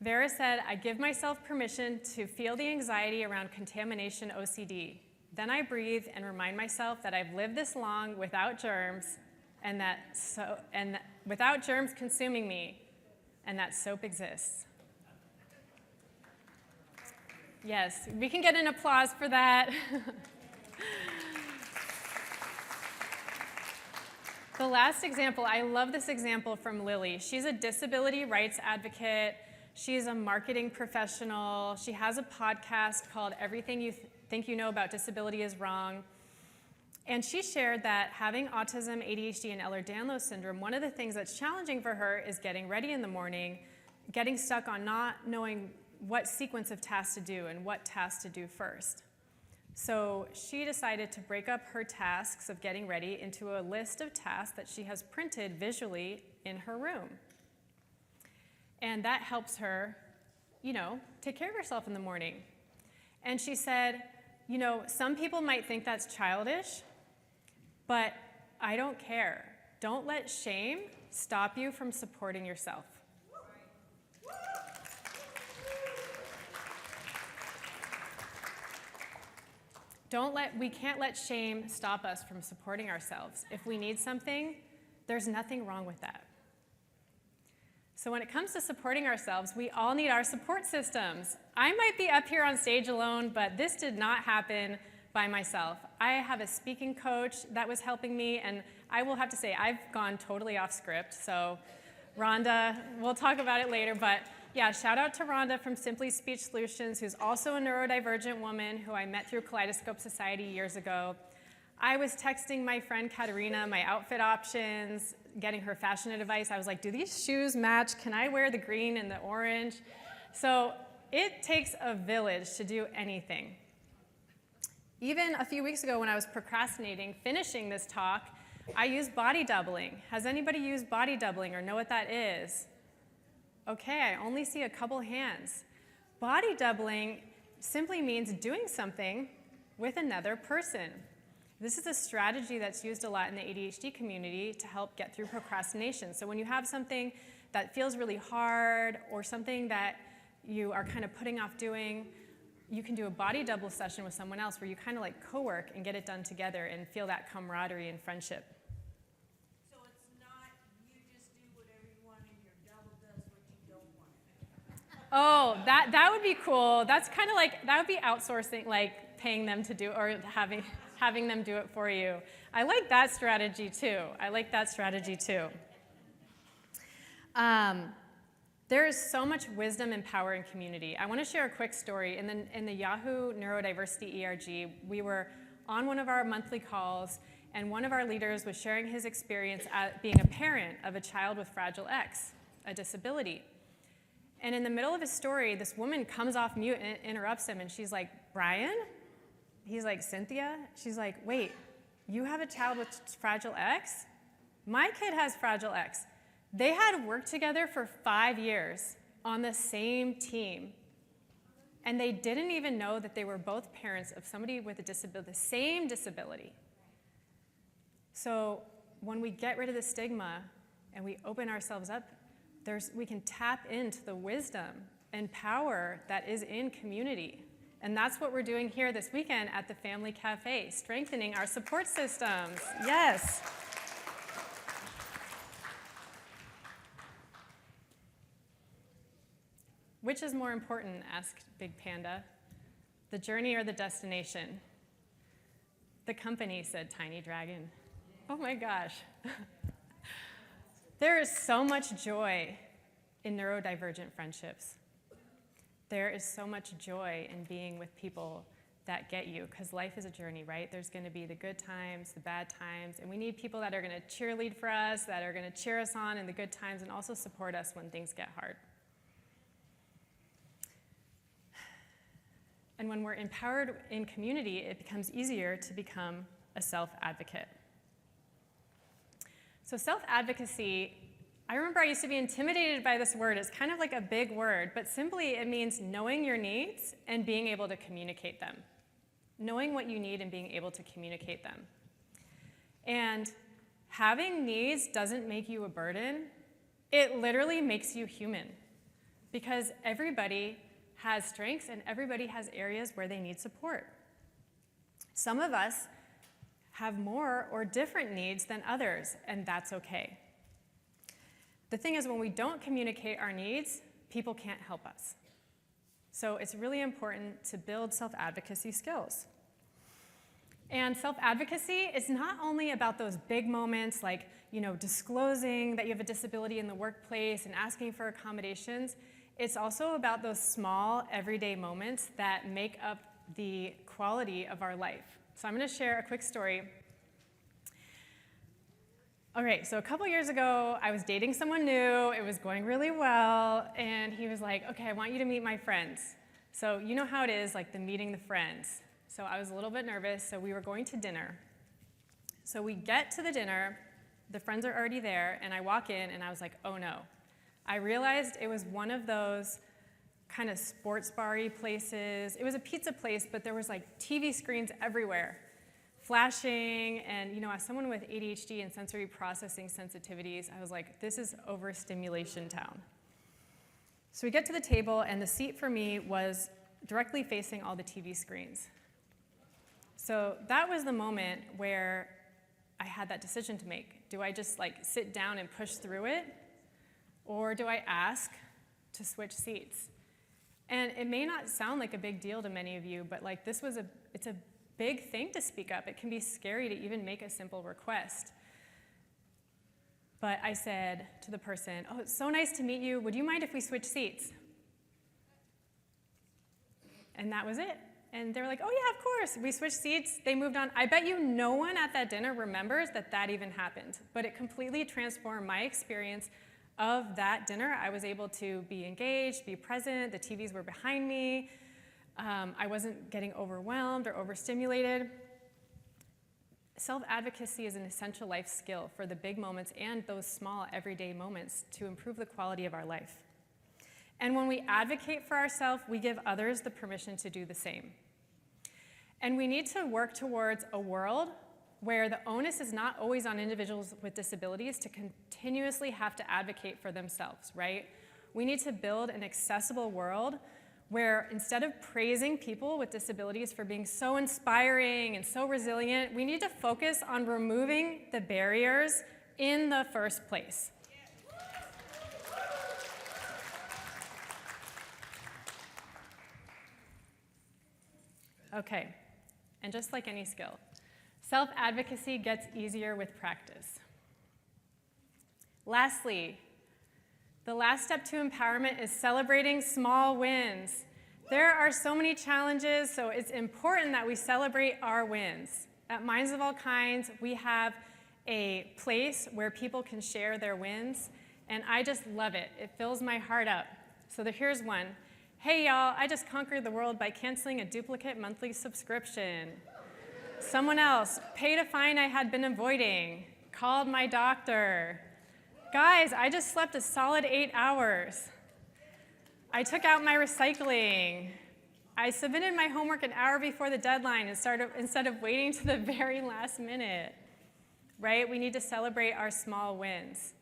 Vera said, I give myself permission to feel the anxiety around contamination OCD. Then I breathe and remind myself that I've lived this long without germs, and without germs consuming me, and that soap exists. Yes, we can get an applause for that. The last example, I love this example from Lily. She's a disability rights advocate. She's a marketing professional. She has a podcast called Everything You Think You Know About Disability Is Wrong. And she shared that having autism, ADHD, and Ehlers-Danlos syndrome, one of the things that's challenging for her is getting ready in the morning, getting stuck on not knowing what sequence of tasks to do and what tasks to do first. So she decided to break up her tasks of getting ready into a list of tasks that she has printed visually in her room. And that helps her, take care of herself in the morning. And she said, some people might think that's childish, but I don't care. Don't let shame stop you from supporting yourself. We can't let shame stop us from supporting ourselves. If we need something, there's nothing wrong with that. So when it comes to supporting ourselves, we all need our support systems. I might be up here on stage alone, but this did not happen by myself. I have a speaking coach that was helping me, and I will have to say I've gone totally off script. So Rhonda, we'll talk about it later, but yeah, shout out to Rhonda from Simply Speech Solutions, who's also a neurodivergent woman who I met through Kaleidoscope Society years ago. I was texting my friend Katerina my outfit options, getting her fashion advice. I was like, do these shoes match? Can I wear the green and the orange? So it takes a village to do anything. Even a few weeks ago when I was procrastinating finishing this talk, I used body doubling. Has anybody used body doubling or know what that is? Okay, I only see a couple hands. Body doubling simply means doing something with another person. This is a strategy that's used a lot in the ADHD community to help get through procrastination. So when you have something that feels really hard or something that you are kind of putting off doing, you can do a body double session with someone else where you kind of like co-work and get it done together and feel that camaraderie and friendship. So it's not you just do whatever you want and your double does what you don't want. Oh, that would be cool. That's kind of like, that would be outsourcing, like paying them to do, or having them do it for you. I like that strategy too. There is so much wisdom and power in community. I want to share a quick story. In the Yahoo Neurodiversity ERG, we were on one of our monthly calls, and one of our leaders was sharing his experience at being a parent of a child with Fragile X, a disability. And in the middle of his story, this woman comes off mute and interrupts him, and she's like, Brian? He's like, Cynthia? She's like, wait, you have a child with Fragile X? My kid has Fragile X. They had worked together for 5 years on the same team, and they didn't even know that they were both parents of somebody with a disability, the same disability. So when we get rid of the stigma and we open ourselves up, we can tap into the wisdom and power that is in community. And that's what we're doing here this weekend at the Family Cafe, strengthening our support systems. Yes. Which is more important, asked Big Panda, the journey or the destination? The company, said Tiny Dragon. Oh my gosh. There is so much joy in neurodivergent friendships. There is so much joy in being with people that get you, because life is a journey, right? There's going to be the good times, the bad times, and we need people that are going to cheerlead for us, that are going to cheer us on in the good times, and also support us when things get hard. And when we're empowered in community, it becomes easier to become a self-advocate. So self-advocacy, I remember I used to be intimidated by this word. It's kind of like a big word, but simply it means knowing your needs and being able to communicate them. Knowing what you need and being able to communicate them. And having needs doesn't make you a burden. It literally makes you human, because everybody has strengths and everybody has areas where they need support. Some of us have more or different needs than others, and that's okay. The thing is, when we don't communicate our needs, people can't help us. So it's really important to build self-advocacy skills. And self-advocacy is not only about those big moments like, disclosing that you have a disability in the workplace and asking for accommodations. It's also about those small, everyday moments that make up the quality of our life. So I'm going to share a quick story. All right, so a couple years ago, I was dating someone new. It was going really well, and he was like, okay, I want you to meet my friends. So you know how it is, like the meeting the friends. So I was a little bit nervous, so we were going to dinner. So we get to the dinner, the friends are already there, and I walk in, and I was like, oh no. I realized it was one of those kind of sports bar-y places. It was a pizza place, but there was like TV screens everywhere, flashing, and as someone with ADHD and sensory processing sensitivities, I was like, this is overstimulation town. So we get to the table, and the seat for me was directly facing all the TV screens. So that was the moment where I had that decision to make. Do I just sit down and push through it? Or do I ask to switch seats? And it may not sound like a big deal to many of you, but like it's a big thing to speak up. It can be scary to even make a simple request. But I said to the person, "Oh, it's so nice to meet you. Would you mind if we switch seats?" And that was it. And they were like, "Oh yeah, of course." We switched seats, they moved on. I bet you no one at that dinner remembers that even happened, but it completely transformed my experience of that dinner. I was able to be engaged, be present, the TVs were behind me, I wasn't getting overwhelmed or overstimulated. Self-advocacy is an essential life skill for the big moments and those small everyday moments to improve the quality of our life. And when we advocate for ourselves, we give others the permission to do the same. And we need to work towards a world where the onus is not always on individuals with disabilities to continuously have to advocate for themselves, right? We need to build an accessible world where instead of praising people with disabilities for being so inspiring and so resilient, we need to focus on removing the barriers in the first place. Okay, and just like any skill, self-advocacy gets easier with practice. Lastly, the last step to empowerment is celebrating small wins. There are so many challenges, so it's important that we celebrate our wins. At Minds of All Kinds, we have a place where people can share their wins, and I just love it. It fills my heart up. So here's one. "Hey y'all, I just conquered the world by canceling a duplicate monthly subscription." Someone else, "Paid a fine I had been avoiding. Called my doctor. Guys, I just slept a solid 8 hours. I took out my recycling. I submitted my homework an hour before the deadline instead of waiting to the very last minute." Right? We need to celebrate our small wins.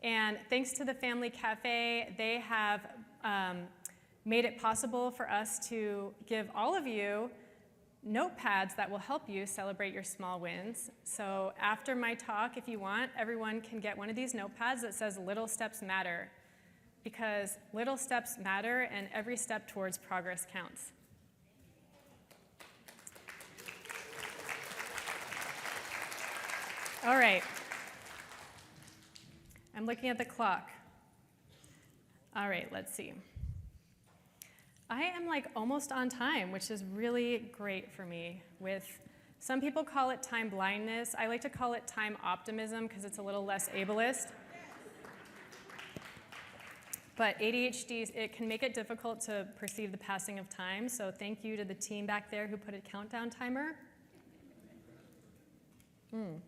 And thanks to the Family Cafe, they have made it possible for us to give all of you notepads that will help you celebrate your small wins. So after my talk, if you want, everyone can get one of these notepads that says "Little Steps Matter," because little steps matter and every step towards progress counts. All right. I'm looking at the clock. All right, let's see. I am like almost on time, which is really great for me. Some people call it time blindness. I like to call it time optimism because it's a little less ableist. But ADHD, it can make it difficult to perceive the passing of time, so thank you to the team back there who put a countdown timer. I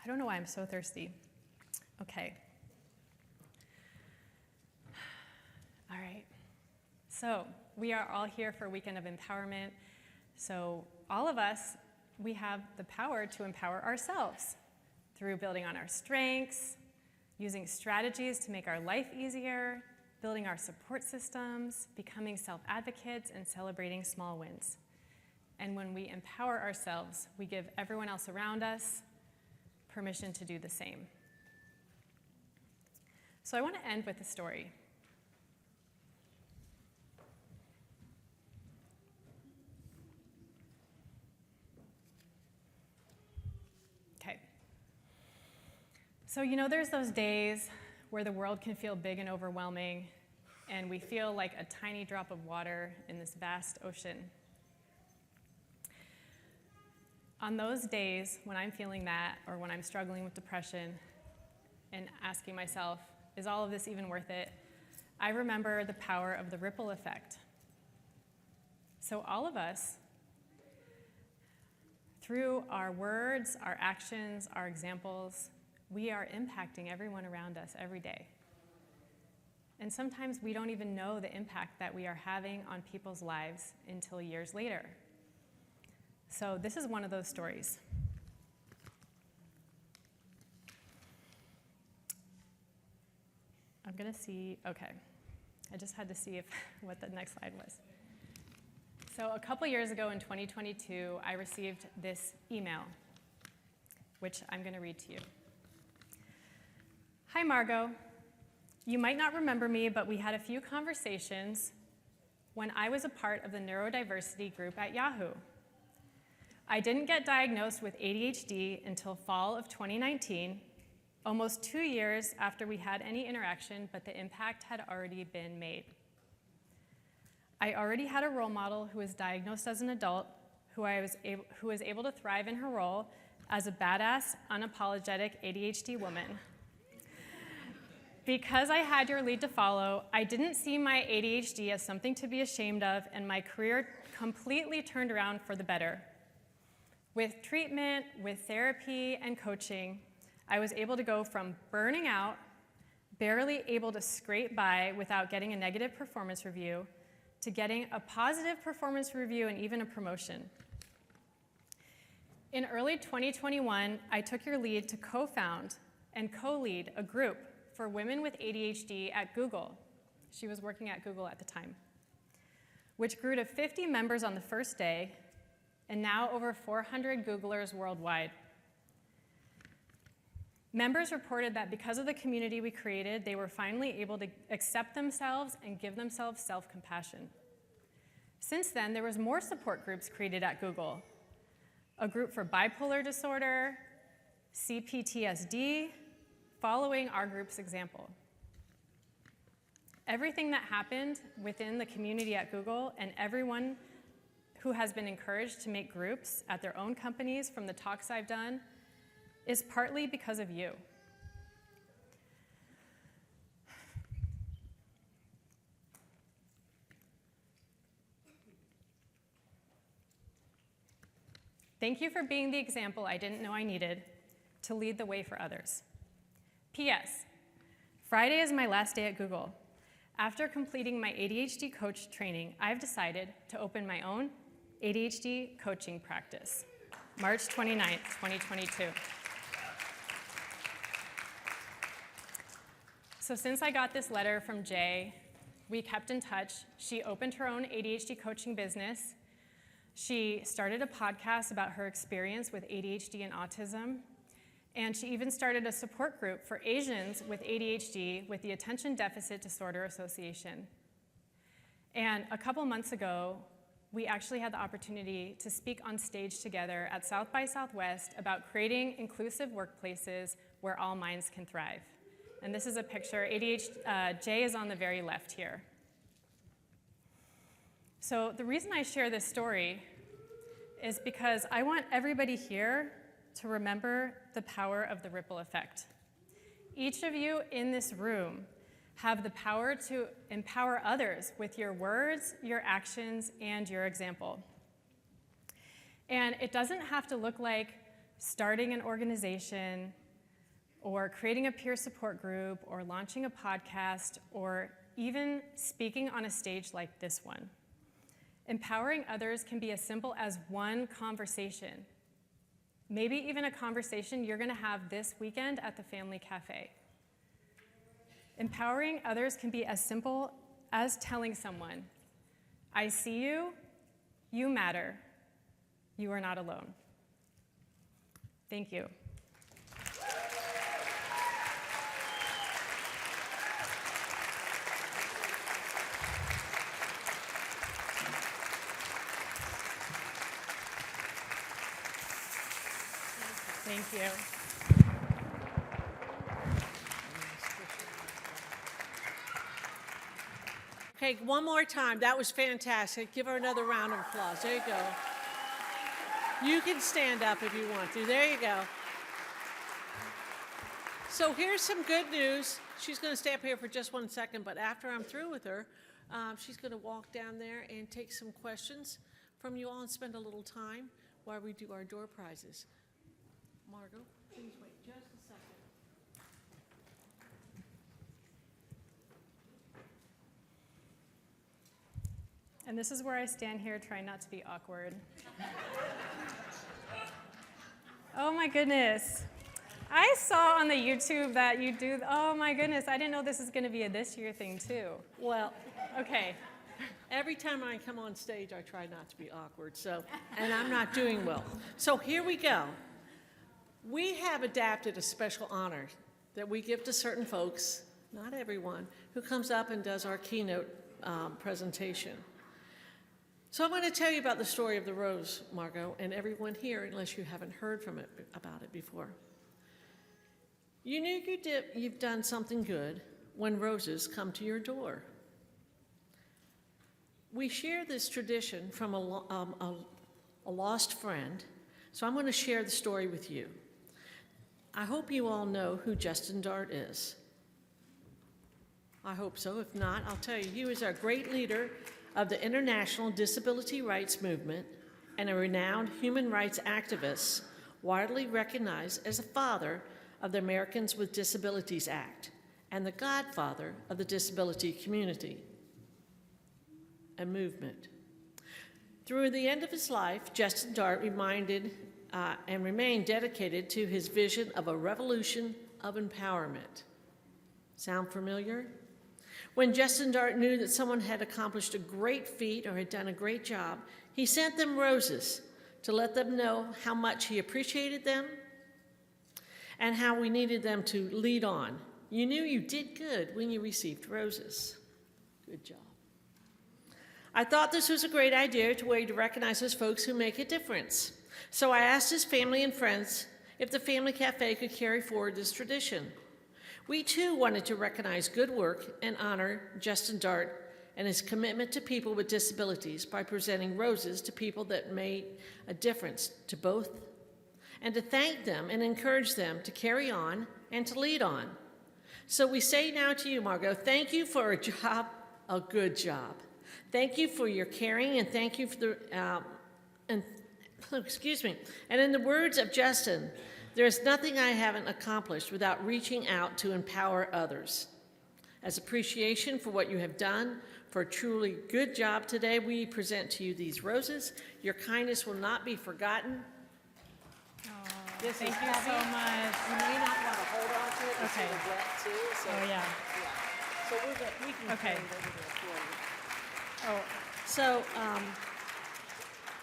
don't know why I'm so thirsty. Okay. All right. So we are all here for a weekend of empowerment. So all of us, we have the power to empower ourselves through building on our strengths, using strategies to make our life easier, building our support systems, becoming self-advocates, and celebrating small wins. And when we empower ourselves, we give everyone else around us permission to do the same. So I want to end with a story. Okay. So there's those days where the world can feel big and overwhelming, and we feel like a tiny drop of water in this vast ocean. On those days when I'm feeling that, or when I'm struggling with depression and asking myself, is all of this even worth it? I remember the power of the ripple effect. So all of us, through our words, our actions, our examples, we are impacting everyone around us every day. And sometimes we don't even know the impact that we are having on people's lives until years later. So this is one of those stories. I'm going to see, okay. I just had to see what the next slide was. So a couple years ago in 2022, I received this email, which I'm going to read to you. Hi, Margaux. You might not remember me, but we had a few conversations when I was a part of the neurodiversity group at Yahoo. I didn't get diagnosed with ADHD until fall of 2019, almost 2 years after we had any interaction, but the impact had already been made. I already had a role model who was diagnosed as an adult, who was able to thrive in her role as a badass, unapologetic ADHD woman. Because I had your lead to follow, I didn't see my ADHD as something to be ashamed of, and my career completely turned around for the better. With treatment, with therapy, and coaching, I was able to go from burning out, barely able to scrape by without getting a negative performance review, to getting a positive performance review and even a promotion. In early 2021, I took your lead to co-found and co-lead a group for women with ADHD at Google. She was working at Google at the time, which grew to 50 members on the first day, and now over 400 Googlers worldwide. Members reported that because of the community we created, they were finally able to accept themselves and give themselves self-compassion. Since then, there was more support groups created at Google. A group for bipolar disorder, CPTSD, following our group's example. Everything that happened within the community at Google and everyone who has been encouraged to make groups at their own companies from the talks I've done is partly because of you. Thank you for being the example I didn't know I needed to lead the way for others. P.S. Friday is my last day at Google. After completing my ADHD coach training, I've decided to open my own ADHD coaching practice, March 29th, 2022. So since I got this letter from Jay, we kept in touch. She opened her own ADHD coaching business. She started a podcast about her experience with ADHD and autism. And she even started a support group for Asians with ADHD with the Attention Deficit Disorder Association. And a couple months ago, we actually had the opportunity to speak on stage together at South by Southwest about creating inclusive workplaces where all minds can thrive. And this is a picture. Jay is on the very left here. So the reason I share this story is because I want everybody here to remember the power of the ripple effect. Each of you in this room have the power to empower others with your words, your actions, and your example. And it doesn't have to look like starting an organization or creating a peer support group or launching a podcast or even speaking on a stage like this one. Empowering others can be as simple as one conversation. Maybe even a conversation you're going to have this weekend at the family cafe. Empowering others can be as simple as telling someone, I see you, you matter, you are not alone. Thank you. Thank you. Okay, one more time. That was fantastic. Give her another round of applause. There you go. You can stand up if you want to. There you go. So here's some good news. She's going to stay up here for just 1 second, but after I'm through with her, she's going to walk down there and take some questions from you all and spend a little time while we do our door prizes. Margaux, please wait just a second. And this is where I stand here trying not to be awkward. Oh my goodness. I saw on the YouTube that you do, oh my goodness, I didn't know this is going to be a this year thing too. Well, Okay. every time I come on stage, I try not to be awkward, and I'm not doing well. So here we go. We have adapted a special honor that we give to certain folks, not everyone, who comes up and does our keynote presentation. So I'm going to tell you about the story of the rose, Margaux, and everyone here, unless you haven't heard about it before. You knew you've done something good when roses come to your door. We share this tradition from a lost friend, so I'm going to share the story with you. I hope you all know who Justin Dart is. I hope so. If not, I'll tell you. He was a great leader of the international disability rights movement and a renowned human rights activist, widely recognized as the father of the Americans with Disabilities Act and the godfather of the disability community and movement. Through the end of his life, Justin Dart remained dedicated to his vision of a revolution of empowerment. Sound familiar? When Justin Dart knew that someone had accomplished a great feat or had done a great job, he sent them roses to let them know how much he appreciated them and how we needed them to lead on. You knew you did good when you received roses. Good job. I thought this was a great idea, a way to recognize those folks who make a difference. So I asked his family and friends if the Family Cafe could carry forward this tradition. We too wanted to recognize good work and honor Justin Dart and his commitment to people with disabilities by presenting roses to people that made a difference to both, and to thank them and encourage them to carry on and to lead on. So we say now to you, Margaux, thank you for a good job. Thank you for your caring, and thank you for the, excuse me. And in the words of Justin, there is nothing I haven't accomplished without reaching out to empower others. As appreciation for what you have done for a truly good job today, we present to you these roses. Your kindness will not be forgotten. Thank you so much. You may not want to hold on to it. It's Okay. sort of wet too. So, Oh, yeah. So we can Okay. bring it over there for you. So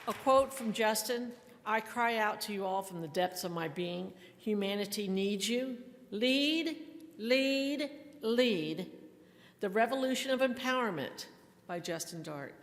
a quote from Justin: I cry out to you all from the depths of my being. Humanity needs you. Lead, lead, lead. The Revolution of Empowerment by Justin Dart.